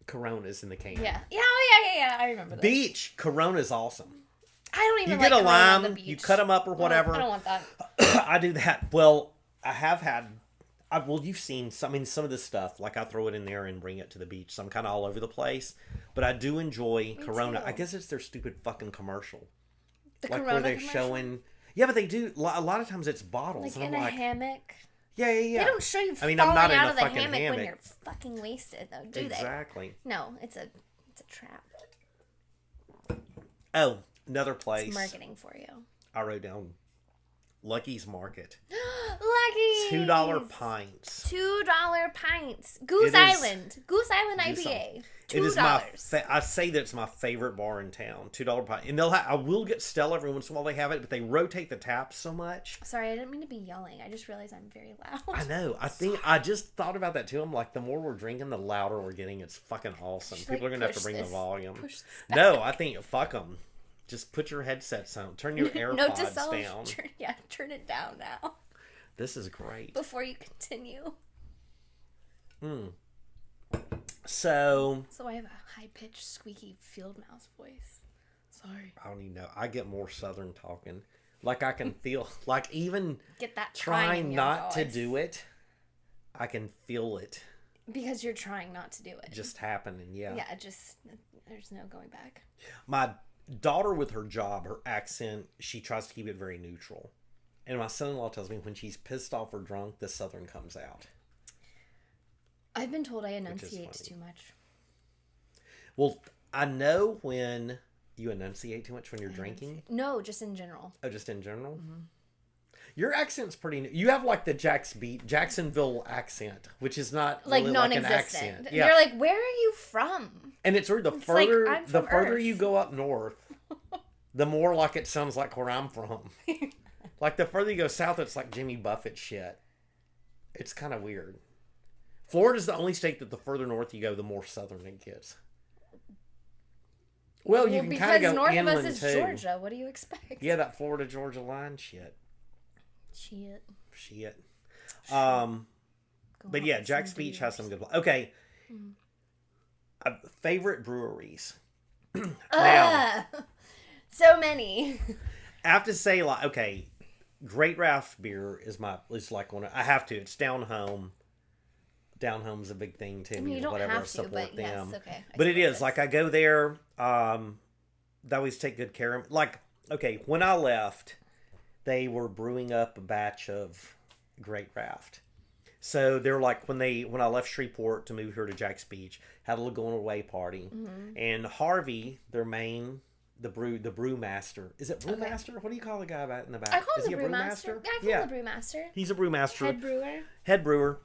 Coronas in the can. Yeah. Yeah, I remember that. Beach Corona's awesome. I don't even You like get a Corona on the lime, beach. you cut them up or whatever. I don't want that. I do that. Well, I have had... you've seen some of this stuff. Like, I throw it in there and bring it to the beach. So I'm kind of all over the place. But I do enjoy Corona. too. I guess it's their stupid fucking commercial. The Like, Corona where they're commercial? showing... Yeah, but they do... A lot of times it's bottles. Like and in I'm a like, hammock. yeah. They don't show you I'm falling not in out a of the fucking hammock when hammock. you're fucking wasted, though, do Exactly. they? No, it's a trap. Oh, another place. It's marketing for you. I wrote down Lucky's Market. Lucky. $2 pints. $2 pints. Goose It is- Island. Goose Island Goose IPA. It is $2. I say that it's my favorite bar in town. $2 pint, and I will get Stella every once in a while. They have it, but they rotate the taps so much. Sorry, I didn't mean to be yelling. I just realized I'm very loud. I know. I just thought about that too. I'm like, the more we're drinking, the louder we're getting. It's fucking awesome. Should, People like, are gonna have to push bring this- the volume. push this back. No, I think fuck them. Just put your headsets on. Turn your AirPods Note to self, down. turn it down now This is great. before you continue. So So I have a high-pitched, squeaky field mouse voice. Sorry. I don't even know. I get more Southern talking. Like, I can feel, like, even Get that trying not to do it, I can feel it because you're trying not to do it. just happening. Yeah. Yeah, there's no going back. My daughter, with her job, her accent, she tries to keep it very neutral. And my son-in-law tells me when she's pissed off or drunk, the Southern comes out. I've been told I enunciate funny. too much. Well, I know when you enunciate too much when you're drinking. No, just in general. Oh, just in general? Mm-hmm. Your accent's pretty... You have, like, the Jacksonville accent, which is not Like really like an non-existent. accent. Yeah. You're like, where are you from? And it's weird. like, I'm The from further Earth. you go up north, the more like it sounds like where I'm from. Like, the further you go south, it's like Jimmy Buffett shit. It's kind of weird. Florida's the only state that the further north you go, the more southern it gets. Well, you can kind of go north inland of us is too. Georgia. What do you expect? Yeah, that Florida-Georgia line shit. Shit. But Go yeah, on, Jack's some Beach has deers. some good... Okay. Favorite breweries. So many. I have to say, like, okay, Great Raft beer is like one. I have to. It's down home. Down home's a big thing too. I mean, you don't whatever, have to, support but yes, them. okay. I But it support is this. like I go there. They always take good care of. Like, okay, when I left, they were brewing up a batch of Great Raft. So they're like when I left Shreveport to move here to Jack's Beach, had a little going away party, and Harvey, their main. The brewmaster. Is it brewmaster? What do you call the guy back in the back? I call Is him he the a brewmaster. Yeah, I call him the brewmaster. He's a brewmaster. Head brewer. Head brewer.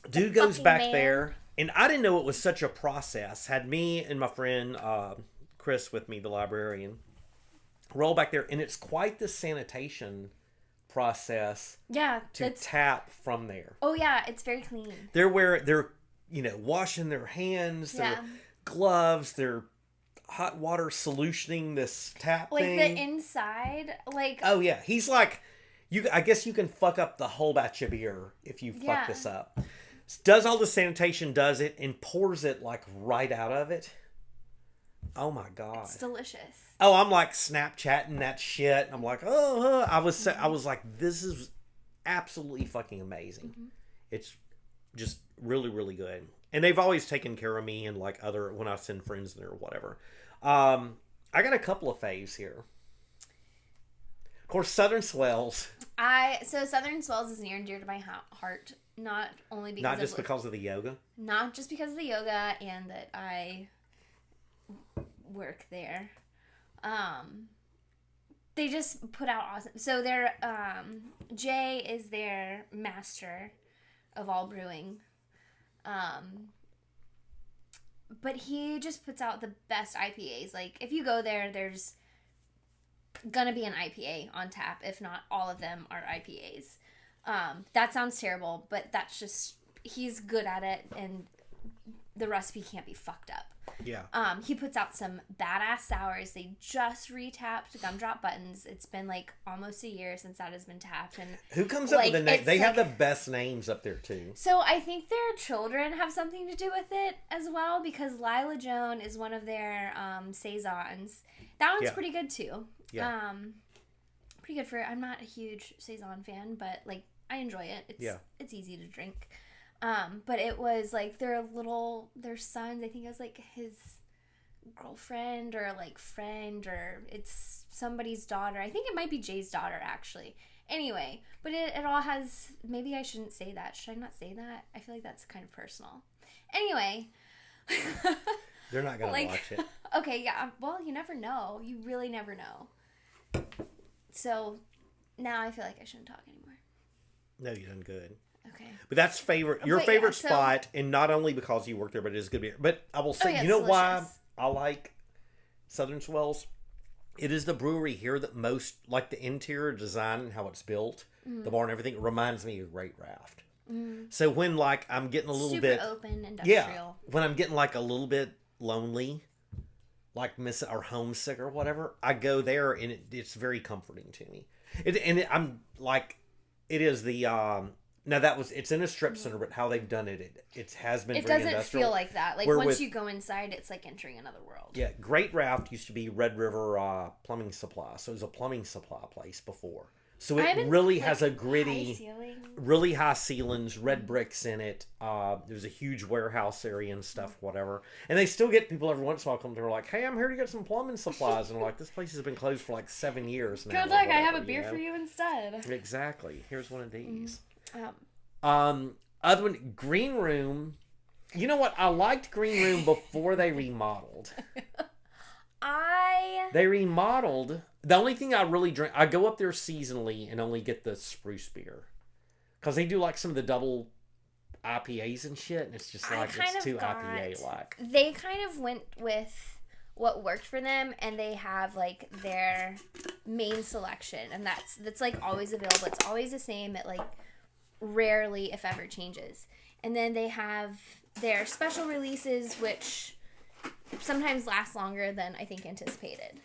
Dude goes fucking back man. there, and I didn't know it was such a process. Had me and my friend Chris with me, the librarian. We're all back there, and it's quite the sanitation process Yeah, to tap from there. Oh yeah, it's very clean. They're washing their hands, their Yeah. gloves, they're hot water solutioning this tap Like thing. the inside, like Oh yeah, he's like, I guess you can fuck up the whole batch of beer if you Yeah. fuck this up. Does all the sanitation, does it, and pours it like right out of it. Oh my god. it's delicious. Oh, I'm like Snapchatting that shit. I'm like, I was like, this is absolutely fucking amazing. It's just really, really good. And they've always taken care of me and like when I send friends there or whatever. I got a couple of faves here. Of course, Southern Swells. So Southern Swells is near and dear to my heart, not only because Not just because of the yoga. not just because of the yoga and that I work there. They just put out awesome. So their Jay is their master of all brewing. But he just puts out the best IPAs. Like if you go there, there's gonna be an IPA on tap. If not, all of them are IPAs. That sounds terrible, but that's just he's good at it, and the recipe can't be fucked up. Yeah. He puts out some badass sours. They just retapped Gumdrop Buttons. It's been like almost a year since that has been tapped. And Who comes up with the name? it's They have like- the best names up there too. So I think their children have something to do with it as well, because Lila Joan is one of their saisons. That one's Yeah. pretty good too. Yeah. Pretty good for. I'm not a huge saison fan, but like I enjoy it. It's easy to drink. But it was like their sons, I think it was like his girlfriend or like friend, or it's somebody's daughter. I think it might be Jay's daughter actually. Anyway, but it all has, maybe I shouldn't say that. Should I not say that? I feel like that's kind of personal. Anyway. They're not going to watch it. Okay, yeah. Well, you never know. You really never know. So now I feel like I shouldn't talk anymore. No, you done good. Okay. But that's your But favorite yeah, so- spot, and not only because you work there, but it is good beer. But I will say, yeah, you know it's why delicious. I like Southern Swells? It is the brewery here that most, like the interior design and how it's built, the bar and everything, it reminds me of Great Raft. So when like I'm getting a little Super bit, open, industrial. when I'm getting like a little bit lonely, like miss or homesick or whatever, I go there and it's very comforting to me. I'm like, it is the now it's in a strip center, but how they've done it has been It very doesn't industrial. feel like that. Like Where once with- you go inside, it's like entering another world. Yeah, Great Raft used to be Red River Plumbing Supply, so it was a plumbing supply place before. So I it haven't, really like, has a high gritty, ceiling. really high ceilings, red bricks in it. There's a huge warehouse area and stuff, whatever. And they still get people every once in a while come to like, "Hey, I'm here to get some plumbing supplies," and I'm like, "This place has been closed for like 7 years now." Good or luck. I have a whatever, beer know? for you instead. Exactly. Here's one of these. Um, Other one, Green Room. You know what? I liked Green Room before they remodeled. They remodeled. The only thing I really drink, I go up there seasonally and only get the spruce beer. Because they do like some of the double IPAs and shit, and it's just like, it's too IPA-like. They kind of went with what worked for them, and they have like their main selection, and that's like always available. It's always the same. It like rarely, if ever, changes. And then they have their special releases, which sometimes last longer than I think anticipated.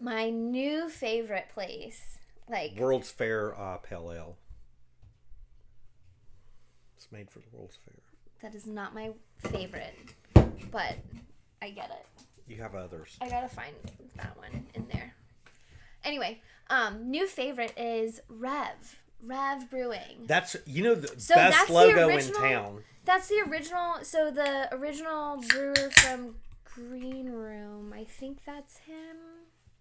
My new favorite place, like World's Fair Pale Ale. It's made for the World's Fair. that is not my favorite, but I get it. You have others. I gotta find that one in there. Anyway, new favorite is Rev Brewing. That's, the So best that's the logo original- in town. That's the original. So the original brewer from Green Room. I think that's him.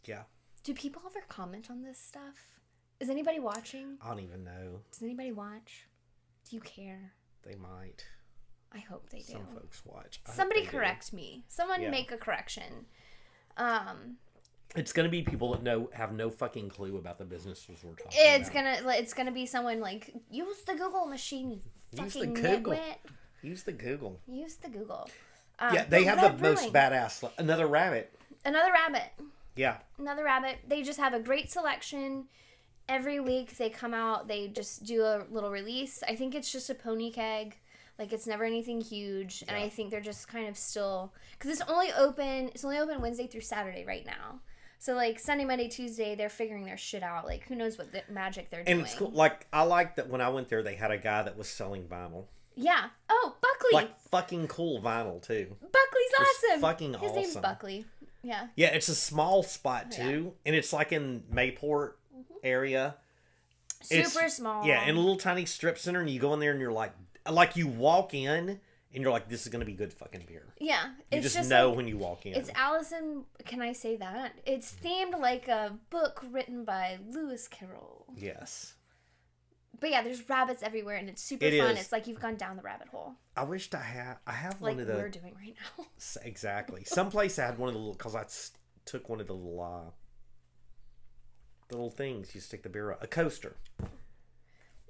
Yeah. Do people ever comment on this stuff? Is anybody watching? I don't even know. Does anybody watch? Do you care? They might. I hope they do. Some folks watch. I hope Somebody they do. correct me. Someone Yeah. make a correction. It's gonna be people that have no fucking clue about the businesses we're talking about. It's gonna be someone like, use the Google machine. You Use the fucking Google. nitwit. Use the Google. Use the Google. Yeah, they but have the Red most Brewing. badass. Another rabbit. Another rabbit. Yeah. Another rabbit. They just have a great selection. Every week they come out, they just do a little release. I think it's just a pony keg. Like, it's never anything huge. And Yeah. I think they're just kind of still... Because it's only open Wednesday through Saturday right now. So, like, Sunday, Monday, Tuesday, they're figuring their shit out. Like, who knows what the magic they're doing. And it's cool. Like, I like that when I went there, they had a guy that was selling vinyl. Yeah. Oh, Buckley. Like, fucking cool vinyl, too. Buckley's It's awesome. fucking His name's awesome. Buckley. Yeah. Yeah, it's a small spot, too. And it's, like, in Mayport area. Super small. Yeah, in a little tiny strip center, and you go in there, and you're like, you walk in, and you're like, this is going to be good fucking beer. Yeah. You It's just know like, when you walk in. It's Allison, can I say that? It's themed like a book written by Lewis Carroll. Yes. But yeah, there's rabbits everywhere and it's super It fun. is. It's like you've gone down the rabbit hole. I wished I have Like one of the... we're doing right now. Exactly. Someplace I had one of the little... Because took one of the little things you stick the beer on. A coaster.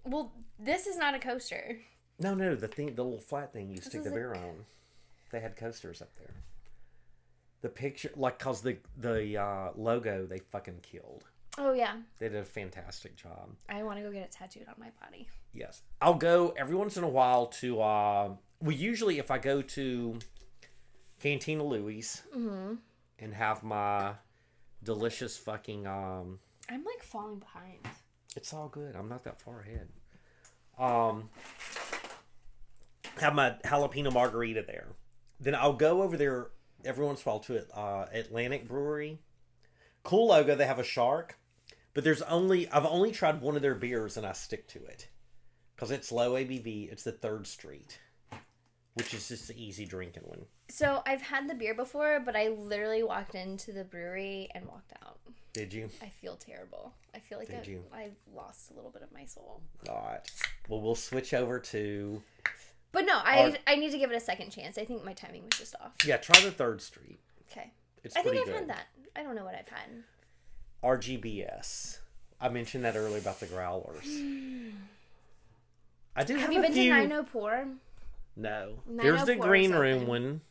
Well, this is not a coaster. No, the little flat thing you stick is the beer on. They had coasters up there. The picture... Like, because the logo, they fucking killed. Oh, yeah. They did a fantastic job. I want to go get it tattooed on my body. Yes. I'll go every once in a while to... we usually, if I go to Cantina Louie's and have my delicious fucking... I'm like falling behind. It's all good. I'm not that far ahead. Have my jalapeno margarita there. Then I'll go over there every once in a while to Atlantic Brewery. Cool logo. They have a shark. But I've only tried one of their beers and I stick to it. Because it's low ABV. It's the 3rd Street. Which is just an easy drinking one. So I've had the beer before, but I literally walked into the brewery and walked out. Did you? I feel terrible. I feel like I've lost a little bit of my soul. All right. Well, we'll switch over to... But no, I need to give it a second chance. I think my timing was just off. Yeah, try the 3rd Street. Okay. It's I think pretty I've good. had that. I don't know what I've had. RGBS. I mentioned that earlier about the growlers. I do have Have you a been few... to Nino Pour? No. Nino There's the Pour green something. room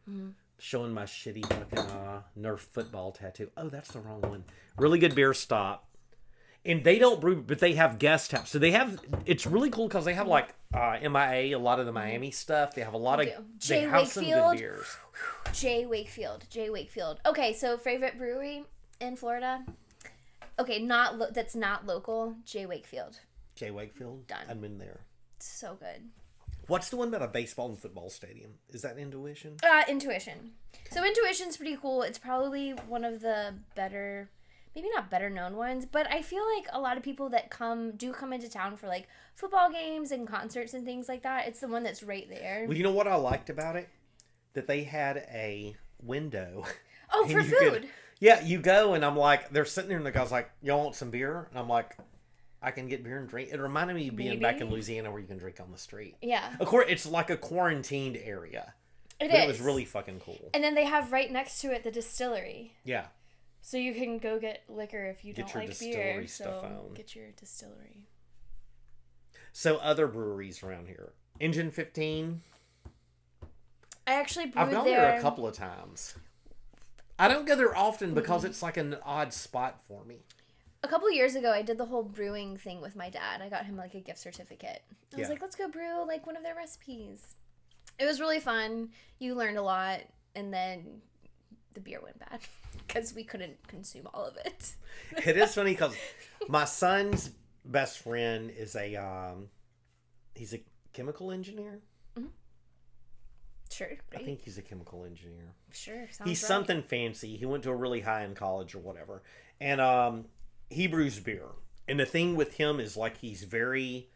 one. Showing my shitty fucking Nerf football tattoo. Oh, that's the wrong one. Really good beer stop. And they don't brew, but they have guest taps. So they have... It's really cool because they have like MIA, a lot of the Miami stuff. They have a lot of... do. They Jay have some Wakefield. good beers. Jay Wakefield. Okay, so favorite brewery in Florida? Okay, that's not local. Jay Wakefield. Jay Wakefield? Done. I've been there. So good. What's the one about a baseball and football stadium? Is that Intuition? Intuition. So Intuition's pretty cool. It's probably one of the better, maybe not better known ones, but I feel like a lot of people that come into town for like football games and concerts and things like that. It's the one that's right there. Well, you know what I liked about it? That they had a window. Oh, and for you could- food. Yeah, you go and I'm like, they're sitting there and the guy's like, y'all want some beer? And I'm like, I can get beer and drink. It reminded me of being back in Maybe. Louisiana where you can drink on the street. Yeah, Of course, it's like a quarantined area. it But is. it was really fucking cool. And then they have right next to it the distillery. Yeah. So you can go get liquor if you Get don't your like distillery beer. stuff So on. get your distillery. So other breweries around here. Engine 15. I actually brewed I've gone there a couple of times. I don't go there often because it's like an odd spot for me. A couple years ago, I did the whole brewing thing with my dad. I got him like a gift certificate. I was Yeah. like, let's go brew like one of their recipes. It was really fun. You learned a lot, and then the beer went bad because we couldn't consume all of it. It is funny because my son's best friend is he's a chemical engineer. Sure, I great. think he's a chemical engineer. Sure, sounds He's right. something fancy. He went to a really high-end college or whatever. And he brews beer. And the thing with him is like he's very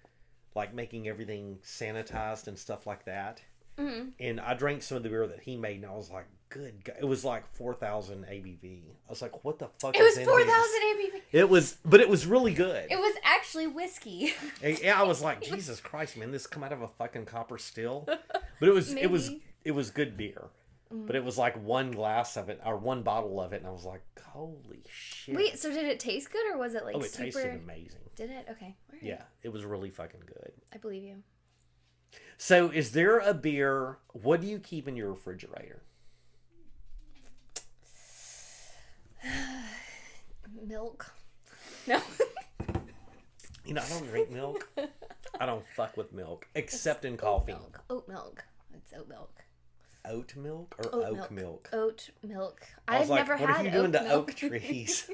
like making everything sanitized and stuff like that. Mm-hmm. And I drank some of the beer that he made and I was like, good God. It was like 4,000 ABV. I was like, what the fuck It is was in 4,000 this? ABV. But it was really good. It was actually whiskey. Yeah, I was like, Jesus Christ, man, this come out of a fucking copper still. But it was Maybe. good beer. But it was like one glass of it or one bottle of it, and I was like, holy shit. Wait, so did it taste good or was it like it super? tasted amazing. Did it? Okay. All right. Yeah, it was really fucking good. I believe you. So, is there a beer? What do you keep in your refrigerator? Milk. No. You know, I don't drink milk. I don't fuck with milk, except in coffee. Oat milk. It's oat milk. Oat milk or Oat oak milk? Oat milk. I was I've like, never what had are you doing to milk. oak trees?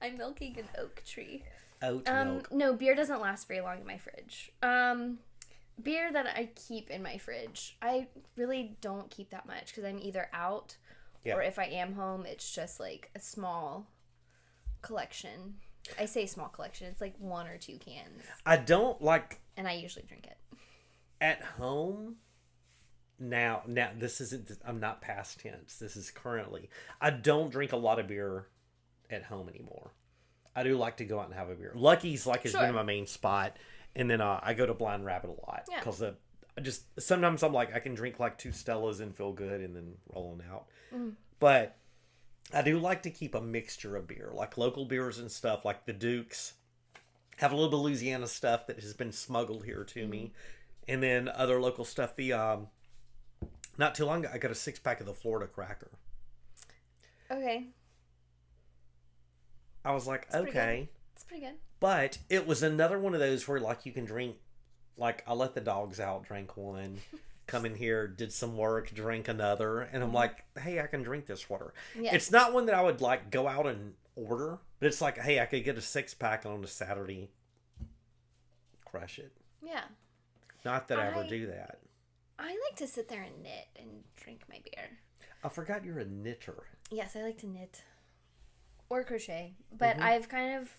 I'm milking an oak tree. Oat milk. No, beer doesn't last very long in my fridge. Beer that I keep in my fridge, I really don't keep that much because I'm either out or if I am home, it's just like a small collection. I say small collection. It's like 1 or 2 cans. I don't like And I usually drink it. at home. Now this isn't. I'm not past tense. This is currently. I don't drink a lot of beer at home anymore. I do like to go out and have a beer. Lucky's has been my main spot, and then I go to Blind Rabbit a lot because I just sometimes I'm like I can drink like 2 Stellas and feel good, and then rolling out. But I do like to keep a mixture of beer, like local beers and stuff, like the Dukes. Have a little bit of Louisiana stuff that has been smuggled here to me, and then other local stuff. The not too long ago, I got a 6-pack of the Florida Cracker. Okay. I was like, okay. It's pretty good. But it was another one of those where, like, you can drink, like, I let the dogs out, drank one, come in here, did some work, drank another, and I'm like, hey, I can drink this water. Yeah. It's not one that I would, like, go out and order, but it's like, hey, I could get a 6-pack on a Saturday, crush it. Yeah. Not that I ever do that. I like to sit there and knit and drink my beer. I forgot you're a knitter. Yes, I like to knit. Or crochet. But I've kind of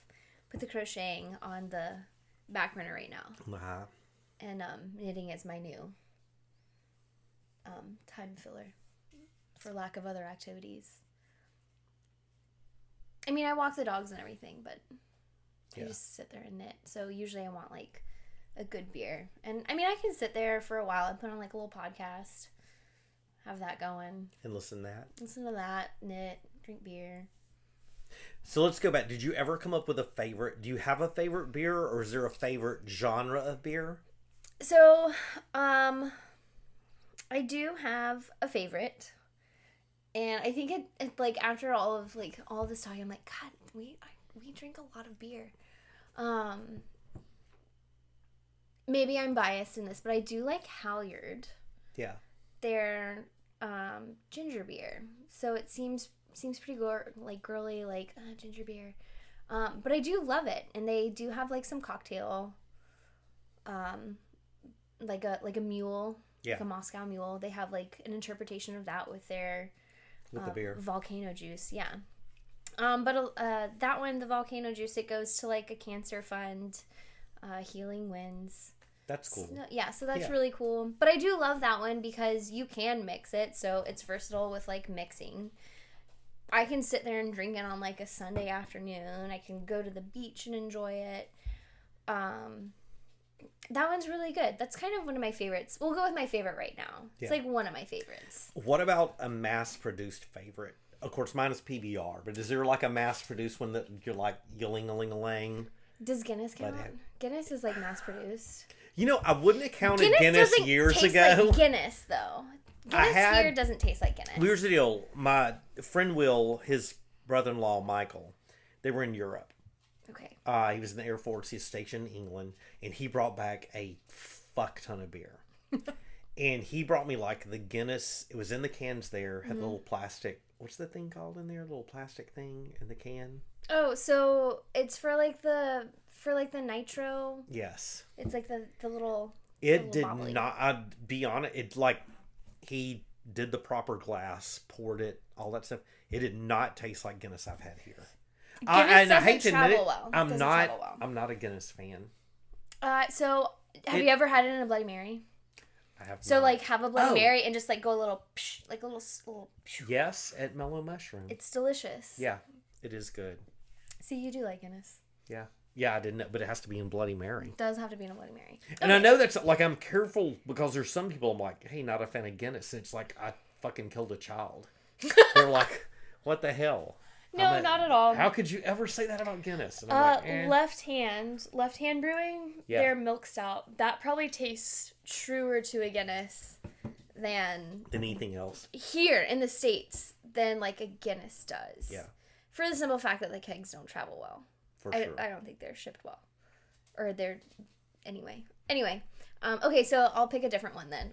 put the crocheting on the back burner right now. Uh-huh. And knitting is my new time filler. For lack of other activities. I mean, I walk the dogs and everything, but I just sit there and knit. So usually I want like a good beer. And I mean, I can sit there for a while and put on like a little podcast. Have that going. And listen to that, knit, drink beer. So let's go back. Did you ever come up with a favorite? Do you have a favorite beer, or is there a favorite genre of beer? So, I do have a favorite. And I think it like after all this talking, I'm like, God, we drink a lot of beer. Maybe I'm biased in this, but I do like Halyard. Yeah. Their ginger beer. So it seems pretty girly, like ginger beer. But I do love it, and they do have like some cocktail, like a mule, like a Moscow Mule. They have like an interpretation of that with their the beer volcano juice. Yeah. But that one, the volcano juice, it goes to like a cancer fund, Healing Winds. That's cool. So that's really cool. But I do love that one because you can mix it, so it's versatile with like mixing. I can sit there and drink it on like a Sunday afternoon. I can go to the beach and enjoy it. That one's really good. That's kind of one of my favorites. We'll go with my favorite right now. It's like one of my favorites. What about a mass-produced favorite? Of course, mine is PBR, but is there like a mass-produced one that you're like yelling-a-ling-a-lang? Does Guinness count? Guinness is like mass-produced. You know, I wouldn't have counted Guinness years ago. Like Guinness, though. Guinness here doesn't taste like Guinness. Here's the deal. My friend Will, his brother-in-law Michael, they were in Europe. Okay. He was in the Air Force. He was stationed in England, and he brought back a fuck ton of beer. And he brought me like the Guinness. It was in the cans there. Had the little plastic. What's the thing called in there? A little plastic thing in the can. Oh, so it's for the nitro. Yes. It's like the little. It did bobbly. not. I'd be honest. It like he did the proper glass, poured it, all that stuff. It did not taste like Guinness I've had here. And I hate to admit it, I'm not a Guinness fan. So have you ever had it in a Bloody Mary? I have. So like have a Bloody Mary and just like go a little psh, like a little. Psh. Yes, at Mellow Mushroom. It's delicious. Yeah, it is good. See, you do like Guinness. Yeah. Yeah, I didn't know, but it has to be in Bloody Mary. It does have to be in a Bloody Mary. And I know that's like, I'm careful because there's some people I'm like, hey, not a fan of Guinness. And it's like, I fucking killed a child. They're like, what the hell? No, not at all. How could you ever say that about Guinness? And I'm like, eh. Left hand brewing, Yeah. their milk stout, that probably tastes truer to a Guinness than anything else. here in the States than like a Guinness does. Yeah. For the simple fact that the kegs don't travel well. For sure. I don't think they're shipped well. Or they're... Anyway. Okay, so I'll pick a different one then.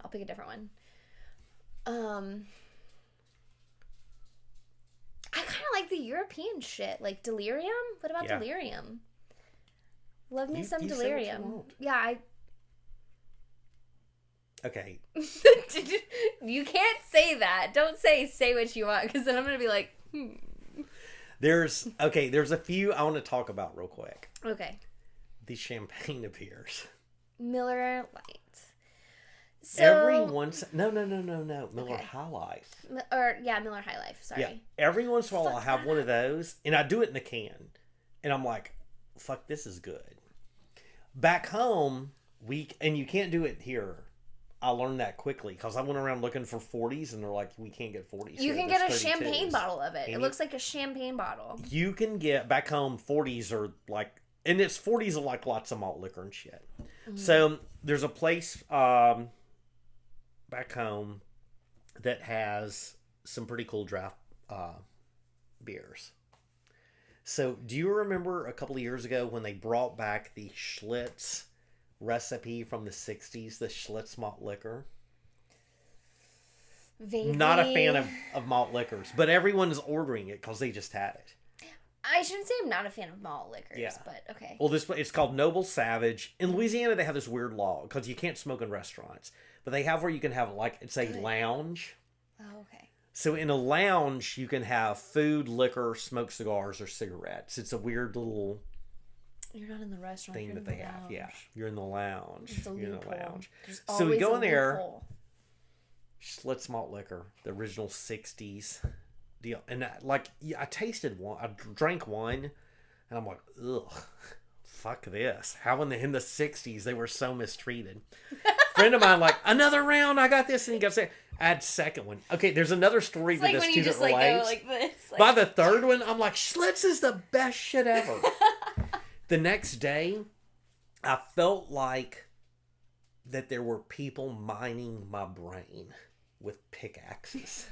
I kind of like the European shit. Like Delirium? What about Yeah. Delirium? Love me some you say what you Delirium. want. Yeah, Okay. You can't say that. Don't say what you want, because then I'm going to be like, There's a few I want to talk about real quick. Okay. The champagne beers. Miller Lite. So, Every once... No. Miller Okay. High Life. Miller High Life. Sorry. Yeah. Every once in a while I'll Fuck have that one of those, and I do it in a can. And I'm like, fuck, this is good. Back home, and you can't do it here. I learned that quickly because I went around looking for 40s, and they're like, we can't get 40s. You here. can There's get a 32s. champagne bottle of it. And It looks like a champagne bottle. You can get, back home, 40s are like, and it's 40s are like lots of malt liquor and shit. Mm-hmm. So there's a place back home that has some pretty cool draft beers. So do you remember a couple of years ago when they brought back the Schlitz recipe from the 60s, the Schlitz malt liquor? Vaguely. Not a fan of malt liquors, but everyone's ordering it because they just had it. I shouldn't say I'm not a fan of malt liquors, Yeah. but okay. Well, it's called Noble Savage. In Louisiana, they have this weird law because you can't smoke in restaurants, but they have where you can have it's a Good. lounge. Oh, okay. So in a lounge, you can have food, liquor, smoked cigars, or cigarettes. It's a weird little You're not in the restaurant. thing you're that in they the have. lounge. Yeah, you're in the lounge. It's a You're in the loophole. lounge. There's So we always go a in there. loophole. Schlitz malt liquor, the original 60s deal. And I tasted one. I drank one, and I'm like, ugh, fuck this. How in the 60s they were so mistreated. Friend of mine, like, another round, I got this, and he got sick. Add second one. Okay, there's another story It's to like this when too you just that relates. go like this. Like, By the third one, I'm like, Schlitz is the best shit ever. The next day, I felt like that there were people mining my brain with pickaxes.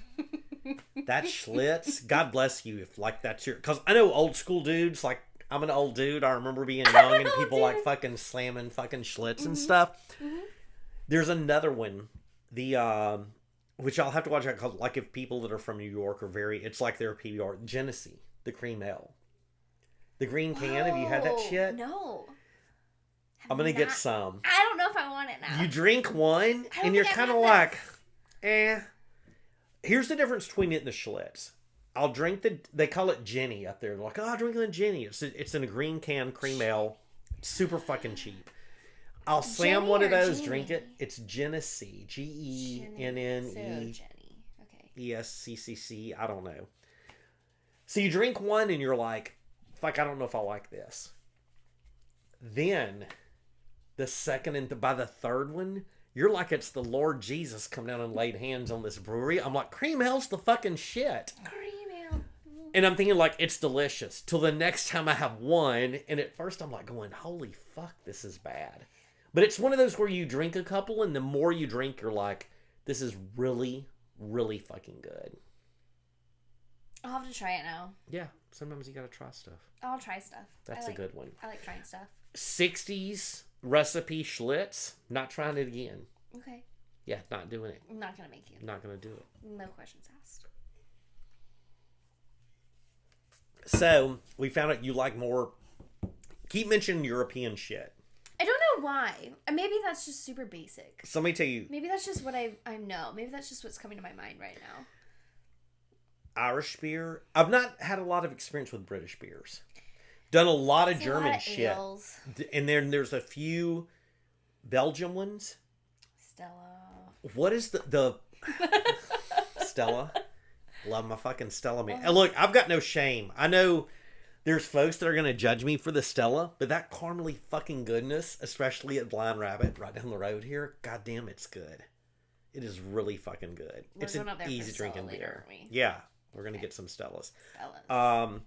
That Schlitz, God bless you if like that's your... Because I know old school dudes, like I'm an old dude. I remember being young and people like fucking slamming fucking Schlitz and stuff. Mm-hmm. There's another one, which I'll have to watch out, cause like if people that are from New York are it's like their PBR, Genesee, the cream ale. The green can, have you had that shit? No. I'm going to get some. I don't know if I want it now. You drink one, and you're kind of like, Here's the difference between it and the Schlitz. I'll drink they call it Jenny up there. They're like, I'm drinking the Jenny. It's in a green can, cream ale. It's super fucking cheap. I'll slam Jenny one of or those, Genie? drink it. It's Genesee. Gennee. So Jenny. Okay. ESCCC. I don't know. So you drink one, and you're like, fuck, I don't know if I like this. Then, the second and by the third one, you're like it's the Lord Jesus come down and laid hands on this brewery. I'm like, cream ale's the fucking shit. Cream ale. And I'm thinking like, it's delicious. Till the next time I have one, and at first I'm like going, holy fuck, this is bad. But it's one of those where you drink a couple, and the more you drink, you're like, this is really, really fucking good. I'll have to try it now. Yeah, sometimes you gotta try stuff. I'll try stuff. That's a good one. I like trying stuff. 60s recipe Schlitz, not trying it again. Okay. Yeah, not doing it. I'm not gonna make you. Not gonna do it. No questions asked. So, we found out you like more... Keep mentioning European shit. I don't know why. Maybe that's just super basic. So let me tell you, Maybe that's just what I know. Maybe that's just what's coming to my mind right now. Irish beer. I've not had a lot of experience with British beers. Done a lot of German shit. Ales. And then there's a few Belgian ones. Stella. What is the Stella? Love my fucking Stella, man. And look, I've got no shame. I know there's folks that are going to judge me for the Stella, but that caramely fucking goodness, especially at Blind Rabbit right down the road here, goddamn, it's good. It is really fucking good. We're It's going an up there for easy Stella drinking later, beer. aren't we? Yeah. We're gonna get some Stellas. Stellas.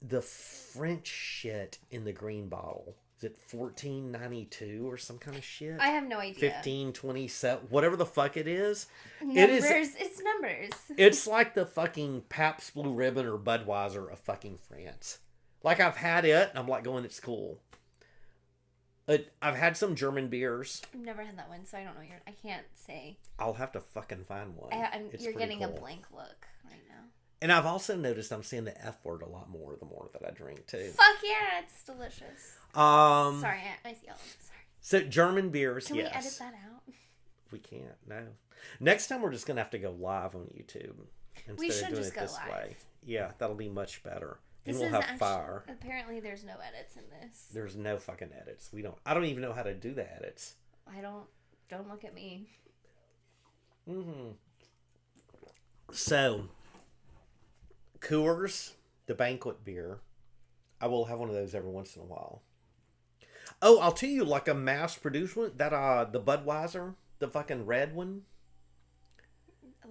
The French shit in the green bottle. Is it 14.92 or some kind of shit? I have no idea. 15.27, whatever the fuck it is. Numbers. It's numbers. It's like the fucking Pabst Blue Ribbon or Budweiser of fucking France. Like, I've had it, and I'm like going, it's cool. I've had some German beers. I've never had that one, so I don't know. I can't say. I'll have to fucking find one. You're getting cool. a blank look right now. And I've also noticed I'm saying the F word a lot more the more that I drink, too. Fuck yeah, it's delicious. Sorry, I yelled. Sorry. So, German beers, Can yes. we edit that out? We can't, no. Next time we're just going to have to go live on YouTube. We should of doing just it go this live. way. Yeah, that'll be much better. And This we'll is have fire. Apparently, there's no edits in this. There's no fucking edits. I don't even know how to do the edits. Don't look at me. Mm-hmm. So, Coors, the banquet beer. I will have one of those every once in a while. Oh, I'll tell you, like a mass-produced one, that, the Budweiser, the fucking red one.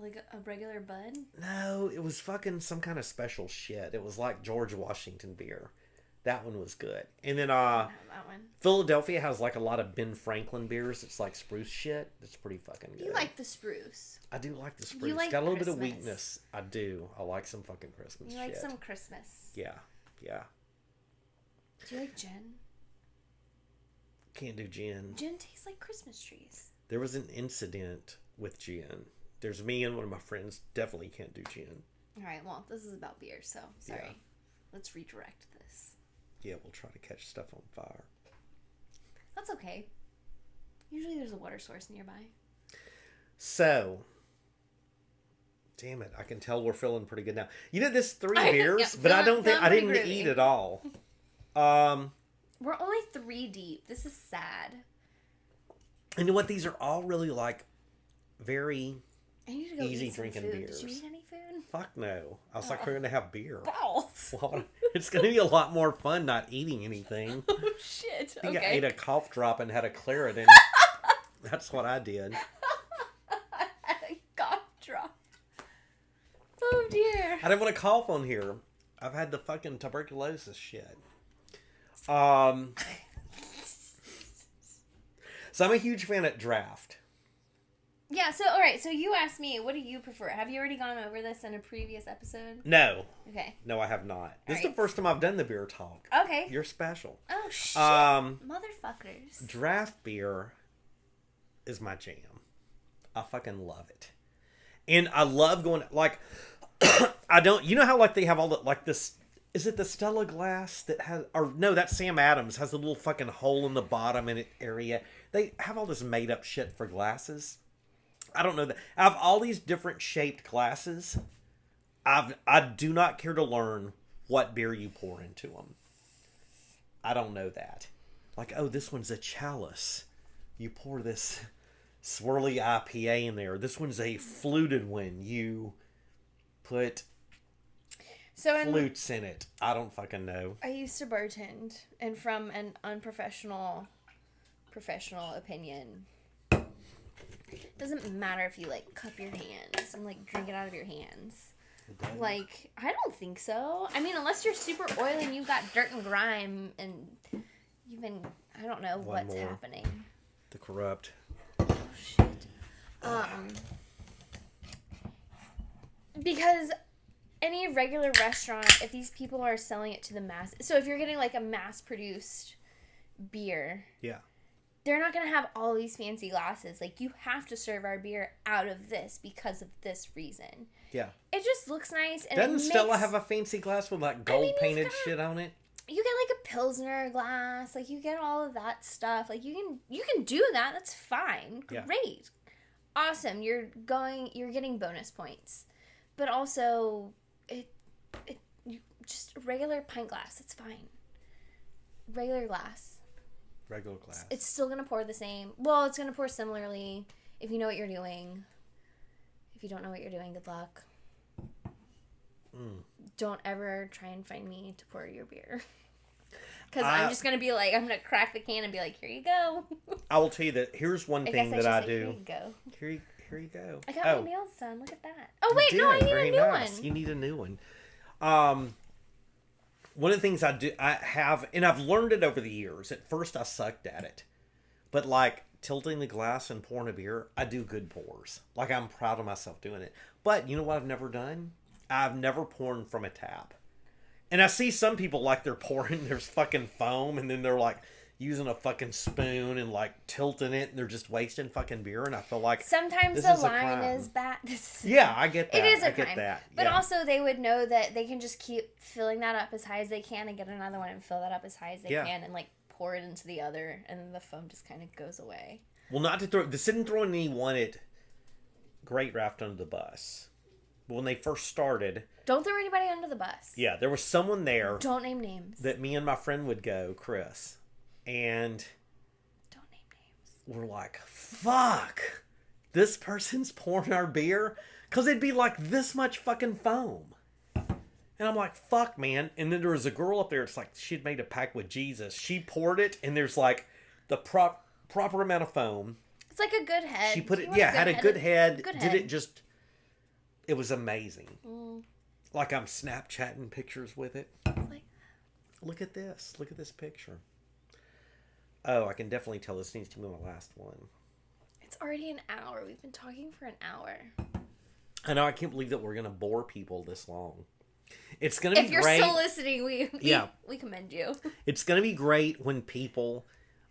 Like a regular Bud? No, it was fucking some kind of special shit. It was like George Washington beer. That one was good. And then, That one. Philadelphia has like a lot of Ben Franklin beers. It's like spruce shit. It's pretty fucking good. You like the spruce. I do like the spruce. like Got a little bit Christmas. of weakness. I do. I like some fucking Christmas You shit. like some Christmas. Yeah. Yeah. Do you like gin? Can't do gin. Gin tastes like Christmas trees. There was an incident with gin. There's me and one of my friends definitely can't do gin. Alright, well, this is about beer, so sorry. Yeah. Let's redirect this. Yeah, we'll try to catch stuff on fire. That's okay. Usually there's a water source nearby. So, damn it, I can tell we're feeling pretty good now. You know, this 3 beers, yeah, but I don't think feeling I didn't pretty groovy. eat it all. We're only 3 deep. This is sad. You know what? These are all really like very I need to go easy eat some drinking food. beers. Did you eat any food? Fuck no. I was like, we're gonna have beer. Balls. Well, it's gonna be a lot more fun not eating anything. Oh shit. I think I Okay. ate a cough drop and had a Claritin. That's what I did. Cough drop. Oh dear. I didn't want to cough on here. I've had the fucking tuberculosis shit. So I'm a huge fan at Draft. Yeah, so alright, so you asked me, what do you prefer? Have you already gone over this in a previous episode? No, Okay. I have not. This is Alright. the first time I've done the beer talk. Okay. You're special. Oh shit. Motherfuckers. Draft beer is my jam. I fucking love it. And I love going, like, I don't, you know how, like, they have all the, like, this, is it the Stella glass that has, or no, that's Sam Adams, has the little fucking hole in the bottom in it area. They have all this made up shit for glasses. I don't know that. I have all these different shaped glasses. I do not care to learn what beer you pour into them. I don't know that. Like, oh, this one's a chalice. You pour this swirly IPA in there. This one's a fluted one. You put So flutes in it. I don't fucking know. I used to bartend, and from an unprofessional professional opinion, it doesn't matter if you like cup your hands and like drink it out of your hands. Like, I don't think so. I mean, unless you're super oily and you've got dirt and grime and you've been, I don't know One what's more. happening. The corrupt. Oh shit. Because any regular restaurant, if these people are selling it to the mass, so if you're getting like a mass produced beer, Yeah. they're not going to have all these fancy glasses. Like, you have to serve our beer out of this because of this reason. Yeah. It just looks nice. And Doesn't it Stella makes, have a fancy glass with like gold you've painted got- shit on it? You get like a Pilsner glass. Like, you get all of that stuff. Like, you can do that. That's fine. Yeah. Great. Awesome. You're getting bonus points. But also, just a regular pint glass. It's fine. Regular glass. Regular glass. It's still going to pour the same. Well, it's going to pour similarly if you know what you're doing. If you don't know what you're doing, good luck. Don't ever try and find me to pour your beer. Because I'm just going to be like, I'm going to crack the can and be like, here you go. I will tell you that here's one I thing guess that I should say, do. Here you go. here you go. I got my nails done. Look at that. Oh wait, You no, I did. need Very a new nice. one. You need a new one. One of the things I have, and I've learned it over the years. At first, I sucked at it, but like tilting the glass and pouring a beer, I do good pours. Like, I'm proud of myself doing it. But you know what I've never done? I've never poured from a tap. And I see some people like they're pouring, there's fucking foam, and then they're like using a fucking spoon and like tilting it, and they're just wasting fucking beer. And I feel like Sometimes this the is a line crime. is bad. Yeah, I get that. It is a I get crime. that. But yeah. also, they would know that they can just keep filling that up as high as they can and get another one and fill that up as high as they Yeah. can and like pour it into the other, and then the foam just kind of goes away. Well, not to throw the sitting throwing anyone at Great Raft under the bus. But when they first started, Don't throw anybody under the bus. yeah, there was someone there Don't name names. that me and my friend would go, Chris, and Don't name names. we're like, fuck, this person's pouring our beer? Because it'd be like this much fucking foam. And I'm like, fuck, man. And then there was a girl up there, it's like she'd made a pact with Jesus. She poured it, and there's like the proper amount of foam. It's like a good head. She put You it, want yeah, had a good head. Good Did head. it just, it was amazing. Like I'm Snapchatting pictures with it. Like, Look at this. Look at this picture. Oh, I can definitely tell this needs to be my last one. it's already an hour. We've been talking for an hour. I know, I can't believe that we're going to bore people this long. It's going to If be you're great. still listening, Yeah. we commend you. It's going to be great when people,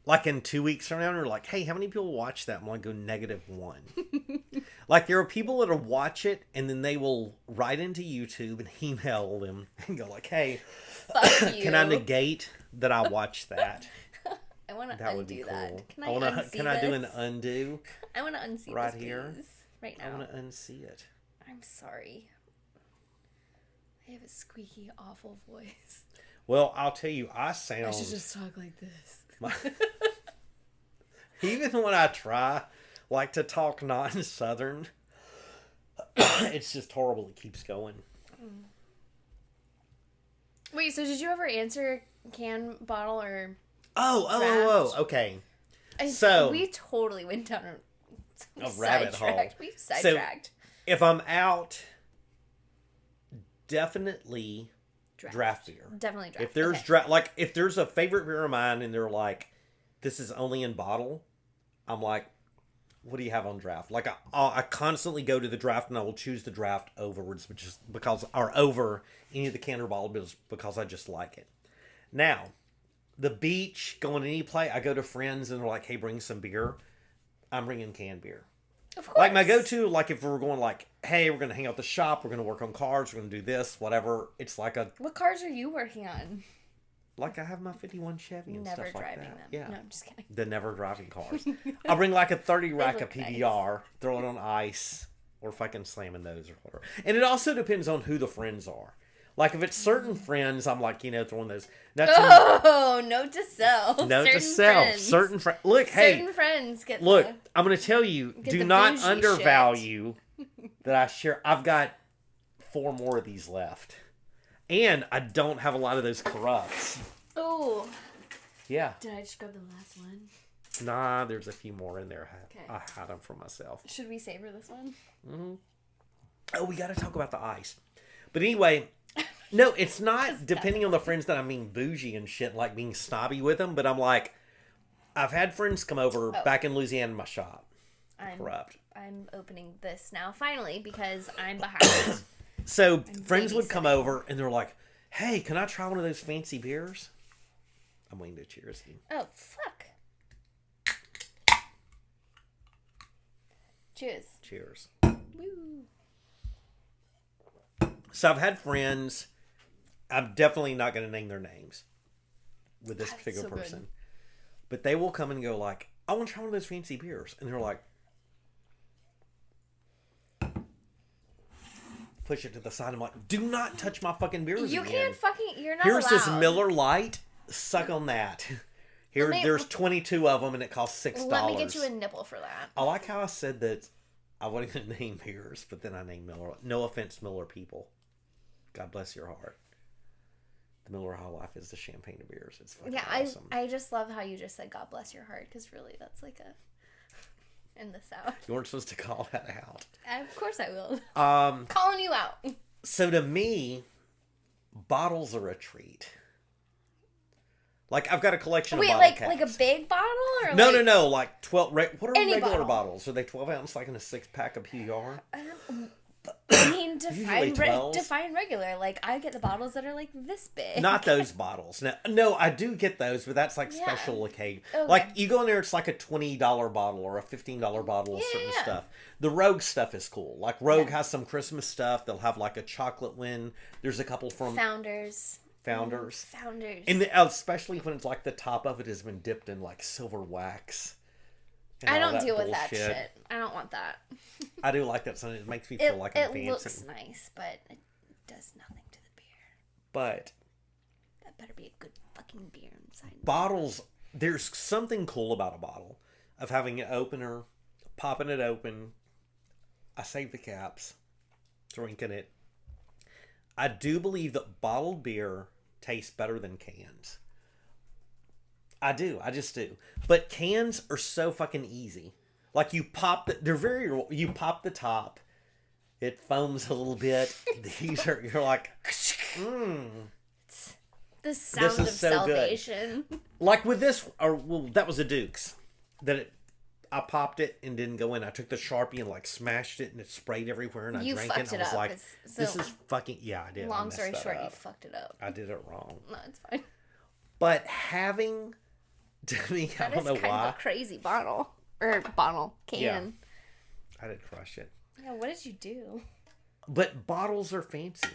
like in 2 weeks from now, are like, hey, how many people watch that? I'm going to go -1. Like, there are people that will watch it, and then they will write into YouTube and email them and go like, hey, Fuck you. can I negate that I watched that? I want to That would be undo cool. that. Can I unsee Can I do an this? undo I want to unsee right this, here? please. Right I now. want to unsee it. I'm sorry. I have a squeaky, awful voice. Well, I'll tell you, I sound... I should just talk like this. Even when I try, like, to talk non-Southern, it's just horrible. It keeps going. Wait, so did you ever answer can, bottle, or... Oh, okay. So- we totally went down A rabbit hole. sidetracked. We sidetracked. If I'm out, definitely draft beer. Definitely draft. If there's okay. like if there's a favorite beer of mine and they're like, this is only in bottle, I'm like, what do you have on draft? Like I constantly go to the draft and I will choose the draft overwards, which is over any of the can or bottle beers because I just like it. Now, the beach, going any play, I go to friends and they're like, hey, bring some beer. I'm bringing canned beer. Of course. Like my go-to, like if we're going like, hey, we're going to hang out at the shop, we're going to work on cars, we're going to do this, whatever. It's like What cars are you working on? like I have my 51 Chevy and Never stuff like driving that. them. Yeah. No, I'm just kidding. The never driving cars. I'll bring like a 30 rack of look nice. PBR, throw it on ice, or fucking slamming those or whatever. And it also depends on who the friends are. Like if it's certain friends, I'm like, throwing those. That's Oh, note to self. note to Certain self. friends. Certain friends. Look, hey, Certain friends get look, the... I'm going to tell you, Get do the not bougie undervalue that I share. I've got 4 more of these left. And I don't have a lot of those corrupts. Oh. Yeah. Did I just grab the last one? Nah, there's a few more in there. Okay. I hide them for myself. Should we savor this one? Oh, we got to talk about the ice. But anyway, no, it's not depending on the friends that I'm being bougie and shit, like being snobby with them. But I'm like, I've had friends come over back in Louisiana in my shop. Corrupt. I'm opening this now, finally, because I'm behind. So friends would babysitting. come over and they're like, hey, can I try one of those fancy beers? I'm waiting to cheers you. Oh, fuck. Cheers. Cheers. Woo. So I've had friends. I'm definitely not going to name their names with this That's particular so good. person. But they will come and go like, I want to try one of those fancy beers. And they're like, push it to the side. I'm like, do not touch my fucking beers You again. can't fucking... You're not Here's allowed. this Miller Lite. Suck on that. Here, me- there's 22 of them and it costs $6. Let me get you a nipple for that. I like how I said that I wasn't going to name beers, but then I named Miller. No offense, Miller people. God bless your heart. The Miller High Life is the champagne of beers. It's fucking Yeah, awesome. I just love how you just said God bless your heart, because really that's like a... in the South. You weren't supposed to call that out. Of course I will. Um, Calling you out. so to me, bottles are a treat. Like, I've got a collection Wait, of bottle like a caps. big bottle? Or No. Like 12. What are Any regular bottle. bottles? Are they 12 ounce, like in a 6-pack of PR? I mean, Usually 12s. define regular. Like, I get the bottles that are like this big. Not those bottles. No, I do get those, but that's like Yeah. special occasion. Okay. Like, you go in there, it's like a $20 bottle or a $15 bottle of certain Yeah. stuff. The Rogue stuff is cool. Like, Rogue has some Christmas stuff. They'll have like a chocolate one. There's a couple from Founders. Founders. Founders. And especially when it's like the top of it has been dipped in like silver wax. and I all don't that deal with that bullshit. shit. I don't want that. I do like that. Something it makes me feel like I'm fancy. It looks nice, but it does nothing to the beer. But That better be a good fucking beer inside. bottles, there's something cool about a bottle of having an opener, popping it open. I save the caps, drinking it. I do believe that bottled beer tastes better than cans. I do. I just do. But cans are so fucking easy. Like, you pop you pop the top, it foams a little bit. These are, you're like, The sound is of so good. salvation. Like with this, that was a Duke's. I popped it and didn't go in. I took the Sharpie and like smashed it and it sprayed everywhere and I You drank fucked it and it I was up. like, So, this is fucking, yeah, I did. I long messed story that short, you up. fucked it up. I did it wrong. No, it's fine. But having, to me, I That don't is know kind why. of a crazy bottle. Or bottle. Can. Yeah. I did crush it. Yeah, what did you do? But bottles are fancy.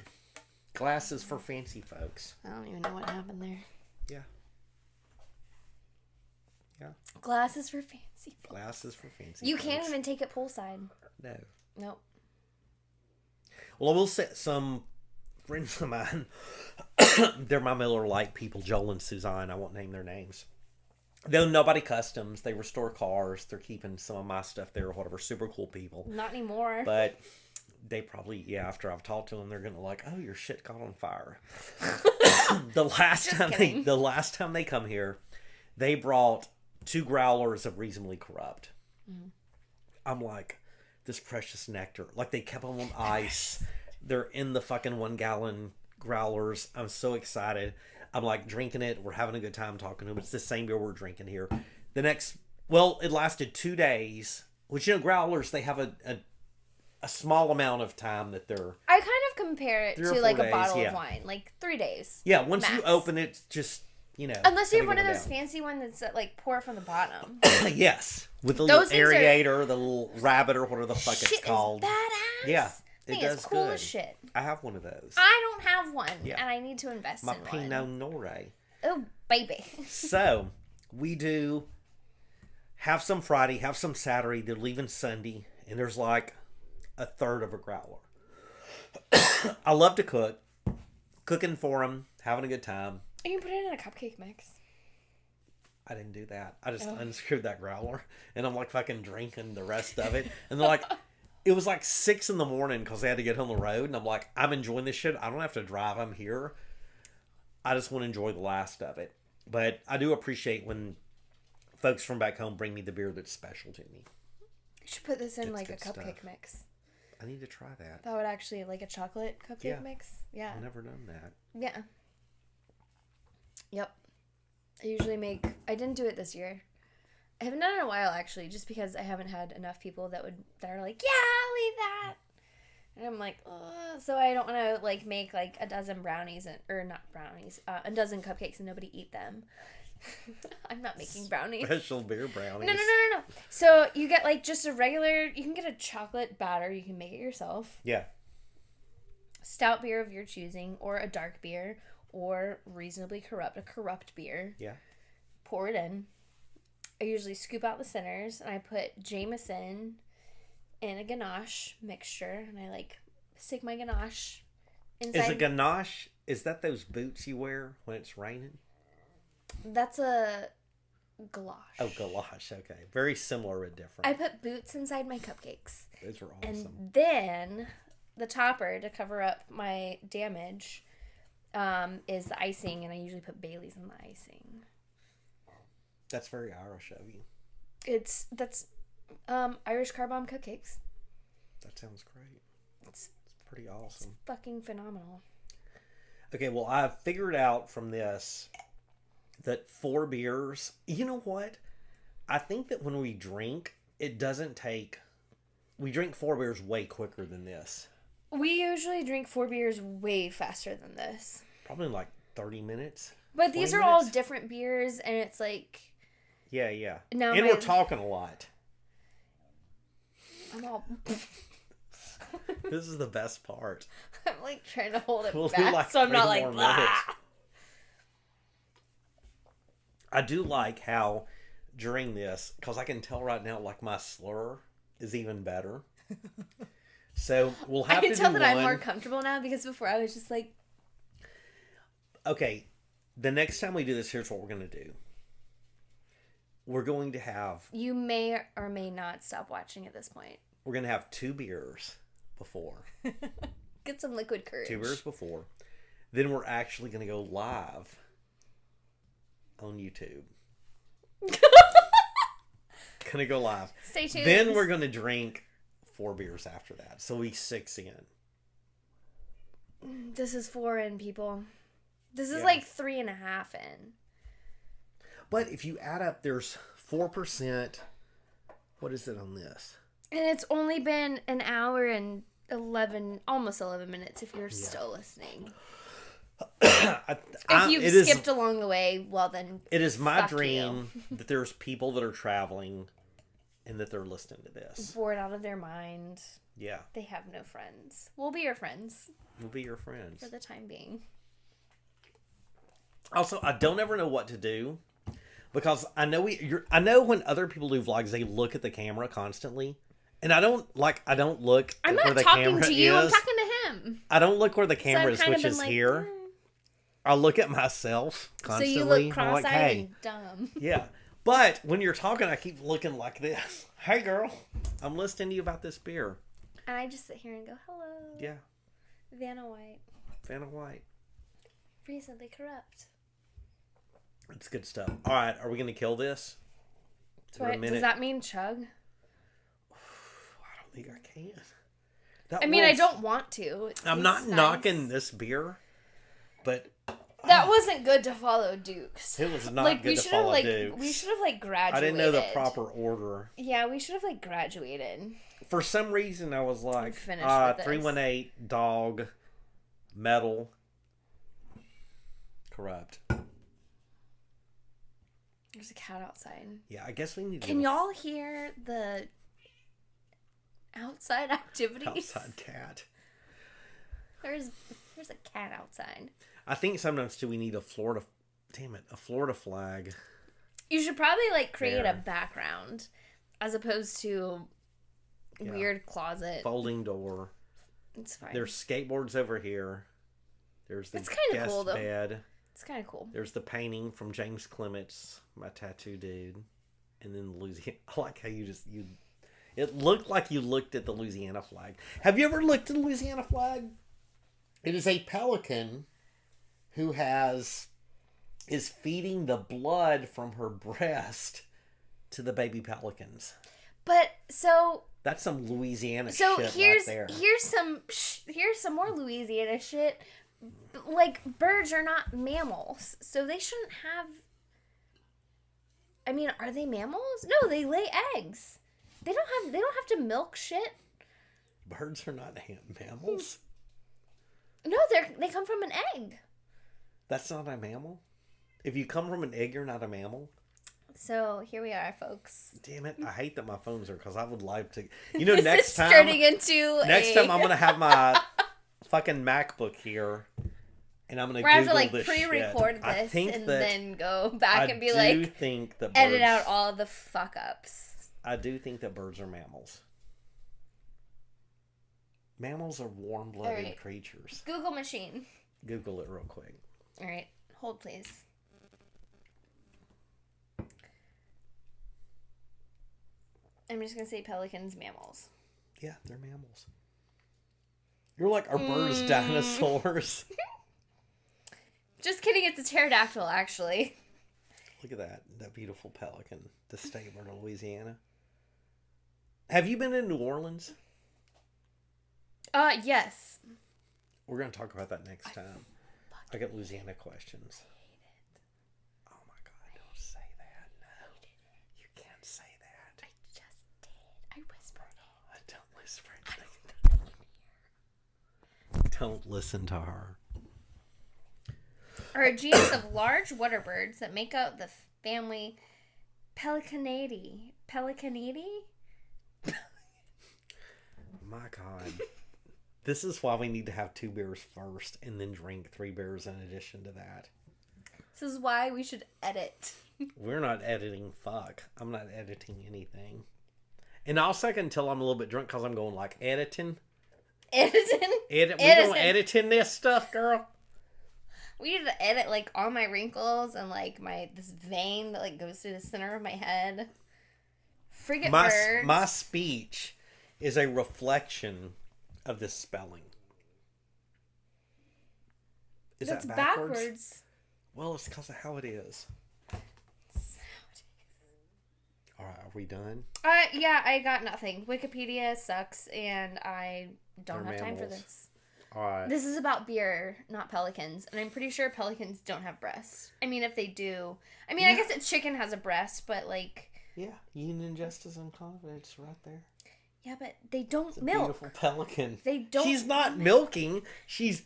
Glasses for fancy folks. I don't even know what happened there. Yeah. Yeah. Glasses for fancy. Glasses for fancy You folks. can't even take it poolside. No. Nope. Well, I will say some friends of mine, they're my Miller Lite people, Joel and Suzanne. I won't name their names. Though Nobody Customs, they restore cars. They're keeping some of my stuff there or whatever. Super cool people. Not anymore. But they probably, after I've talked to them, they're going to like, oh, your shit caught on fire. the last time they come here, they brought 2 growlers of Reasonably Corrupt. Mm-hmm. I'm like, this precious nectar. Like, they kept them on ice. They're in the fucking 1-gallon growlers. I'm so excited. I'm like drinking it. We're having a good time talking to them. It's the same beer we're drinking here. It lasted 2 days. Which, growlers, they have a small amount of time that they're... I kind of compare it 3 or to 4 like days, a bottle yeah. of wine. Like 3 days. Yeah, once max. you open it, just, Unless you have one gotta of go those down. fancy ones that's like pour from the bottom. Yes. With the Those little things are- aerator, the little rabbit or whatever the fuck Shit it's called. is badass. Yeah, Thing it is does cool good. as shit. I have one of those. I don't have one, Yeah. and I need to invest My in Pinot one. Noir. Oh, baby. So, we do have some Friday, have some Saturday, they're leaving Sunday, and there's like a third of a growler. I love to cook. Cooking for them, having a good time. You can put it in a cupcake mix. I didn't do that. I just unscrewed that growler, and I'm like fucking drinking the rest of it. And they're like, it was like 6 a.m. because they had to get on the road, and I'm like, I'm enjoying this shit. I don't have to drive. I'm here. I just want to enjoy the last of it. But I do appreciate when folks from back home bring me the beer that's special to me. You should put this in It's like a good cupcake stuff. mix. I need to try that. That would actually like a chocolate cupcake Yeah. mix. Yeah. I've never done that. Yeah. Yep. I usually make. I didn't do it this year. I haven't done it in a while actually, just because I haven't had enough people that are like, yeah, I'll eat that. And I'm like, ugh. So I don't want to like make like a dozen brownies or not brownies, a dozen cupcakes and nobody eat them. I'm not making brownies. Special beer brownies. No. So you get like just a regular. You can get a chocolate batter. You can make it yourself. Yeah. Stout beer of your choosing, or a dark beer, or Reasonably Corrupt, a corrupt beer. Yeah. Pour it in. I usually scoop out the centers, and I put Jameson in a ganache mixture, and I like stick my ganache inside. Is a ganache, is that those boots you wear when it's raining? That's a galosh. Oh, galosh. Okay. Very similar but different. I put boots inside my cupcakes. Those are awesome. And then the topper to cover up my damage is the icing, and I usually put Bailey's in the icing. That's very Irish of you. Irish Car Bomb cupcakes. That sounds great. It's It's pretty awesome. fucking phenomenal. Okay, well, I've figured out from this that 4 beers, you know what? I think that when we drink, it doesn't take, we drink 4 beers way quicker than this. We usually drink 4 beers way faster than this. Probably in like 30 minutes. But these 20 are all minutes? different beers, and it's like, Yeah, yeah. Now and my- we're talking a lot. I'm all, This is the best part. I'm like trying to hold it We'll do, back like, so I'm 3 not like, more blah. minutes. I do like how during this, because I can tell right now, like my slur is even better. So we'll have I can to tell do that I'm one. more comfortable now because before I was just like, Okay, the next time we do this, here's what we're going to do. We're going to have you may or may not stop watching at this point. 2 beers before. Get some liquid courage. 2 beers before. Then we're actually going to go live on YouTube. Gonna go live. Stay tuned. Then we're gonna drink 4 beers after that. So we 6 in. This is 4 in, people. This is Yeah. like 3.5 in. But if you add up, there's 4%. What is it on this? And it's only been an hour and 11, almost 11 minutes if you're still listening. If you've skipped along the way, well then, It is my fuck dream that there's people that are traveling and that they're listening to this. bored out of their mind. Yeah, They have no friends. We'll be your friends we'll be your friends. for the time being. Also, I don't ever know what to do because I know I know when other people do vlogs, they look at the camera constantly, and I don't look I'm where not the talking camera to you. I'm is. talking to him. I don't look where the So camera I've is, kind of which been is like, here. I look at myself So constantly. you look I'm cross-eyed like, hey, and dumb. yeah. But when you're talking, I keep looking like this. Hey, girl, I'm listening to you about this beer. And I just sit here and go, hello. Yeah, Vanna White. Vanna White. Recently corrupt. It's good stuff. All right, are we going to kill this? So For a minute. does that mean chug? I don't think I can. That I mean, I world's- don't want to. It I'm tastes not nice. knocking this beer, but That wasn't good to follow Duke's. it was not Like good we to should have follow like Duke's. we should have like graduated. I didn't know the proper order. Yeah, we should have like graduated. For some reason, I was like, finished with this. 318, dog, metal, corrupt. There's a cat outside. Yeah, I guess we need to Can get a y'all hear the outside activities? outside cat. There's a cat outside. I think sometimes too we need a Florida flag. You should probably like create There. a background as opposed to Yeah. weird closet. Folding door. It's fine. There's skateboards over here. There's the It's kinda guest cool, though. bed. It's kind of cool. There's the painting from James Clements, my tattoo dude. And then Louisiana. I like how you it looked like you looked at the Louisiana flag. Have you ever looked at the Louisiana flag? It is a pelican who is feeding the blood from her breast to the baby pelicans. But so That's some Louisiana so shit here's right there. here's some more Louisiana shit. Like birds are not mammals, so they shouldn't have. I mean, are they mammals? No, they lay eggs. They don't have to milk shit. Birds are not mammals. No, they come from an egg. That's not a mammal. If you come from an egg, you're not a mammal. So here we are, folks. Damn it! I hate that my phones are because I would like to. You know, This next is time, turning into I'm gonna have my fucking MacBook here, and I'm gonna We're gonna have to Google like this pre-record shit. I this think and that then go back and be I like, do think that edit birds, out all the fuck ups. I do think that birds are mammals. Mammals are warm-blooded Alright. creatures. Google machine. Google it real quick. All right, hold please. I'm just gonna say pelicans, mammals. Yeah, they're mammals. You're like, are birds dinosaurs? Just kidding, it's a pterodactyl, actually. Look at that beautiful pelican, the state bird of Louisiana. Have you been in New Orleans? Yes. We're going to talk about that next time. I got Louisiana questions. Oh my God, don't say that. No. You can't say that. I just did. I whispered it. Don't whisper it. Don't listen to her. Are a genus of large water birds that make up the family Pelicanidae. Pelicanidae? My God. This is why we need to have 2 beers first and then drink 3 beers in addition to that. This is why we should edit. We're not editing fuck. I'm not editing anything. And I'll second until I'm a little bit drunk because I'm going like editing. Editing? We're going editing this stuff, girl. We need to edit like all my wrinkles and like this vein that like goes through the center of my head. Frigate birds. My speech is a reflection of this spelling. Is That's that backwards? backwards. Well, it's because of how it is. All right, are we done? Yeah, I got nothing. Wikipedia sucks, and I don't have time for this. All right. This is about beer, not pelicans, and I'm pretty sure pelicans don't have breasts. I mean, if they do, I mean, I guess a chicken has a breast, but like. Yeah, Union Justice and Confidence right there. Yeah, but they don't It's a milk. beautiful pelican. They don't. She's not milking. She's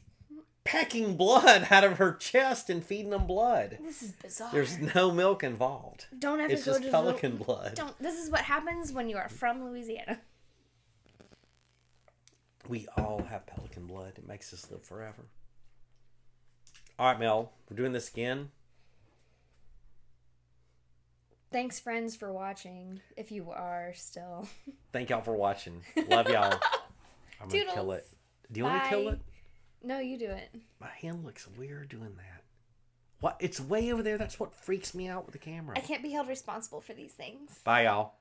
pecking blood out of her chest and feeding them blood. This is bizarre. There's no milk involved. Don't ever It's go just to pelican blood. Don't. This is what happens when you are from Louisiana. We all have pelican blood. It makes us live forever. All right, Mel. We're doing this again. Thanks, friends, for watching. If you are still. Thank y'all for watching. Love y'all. I'm going to kill Toodles. it. Do you want to kill it? No, you do it. My hand looks weird doing that. What? It's way over there. That's what freaks me out with the camera. I can't be held responsible for these things. Bye, y'all.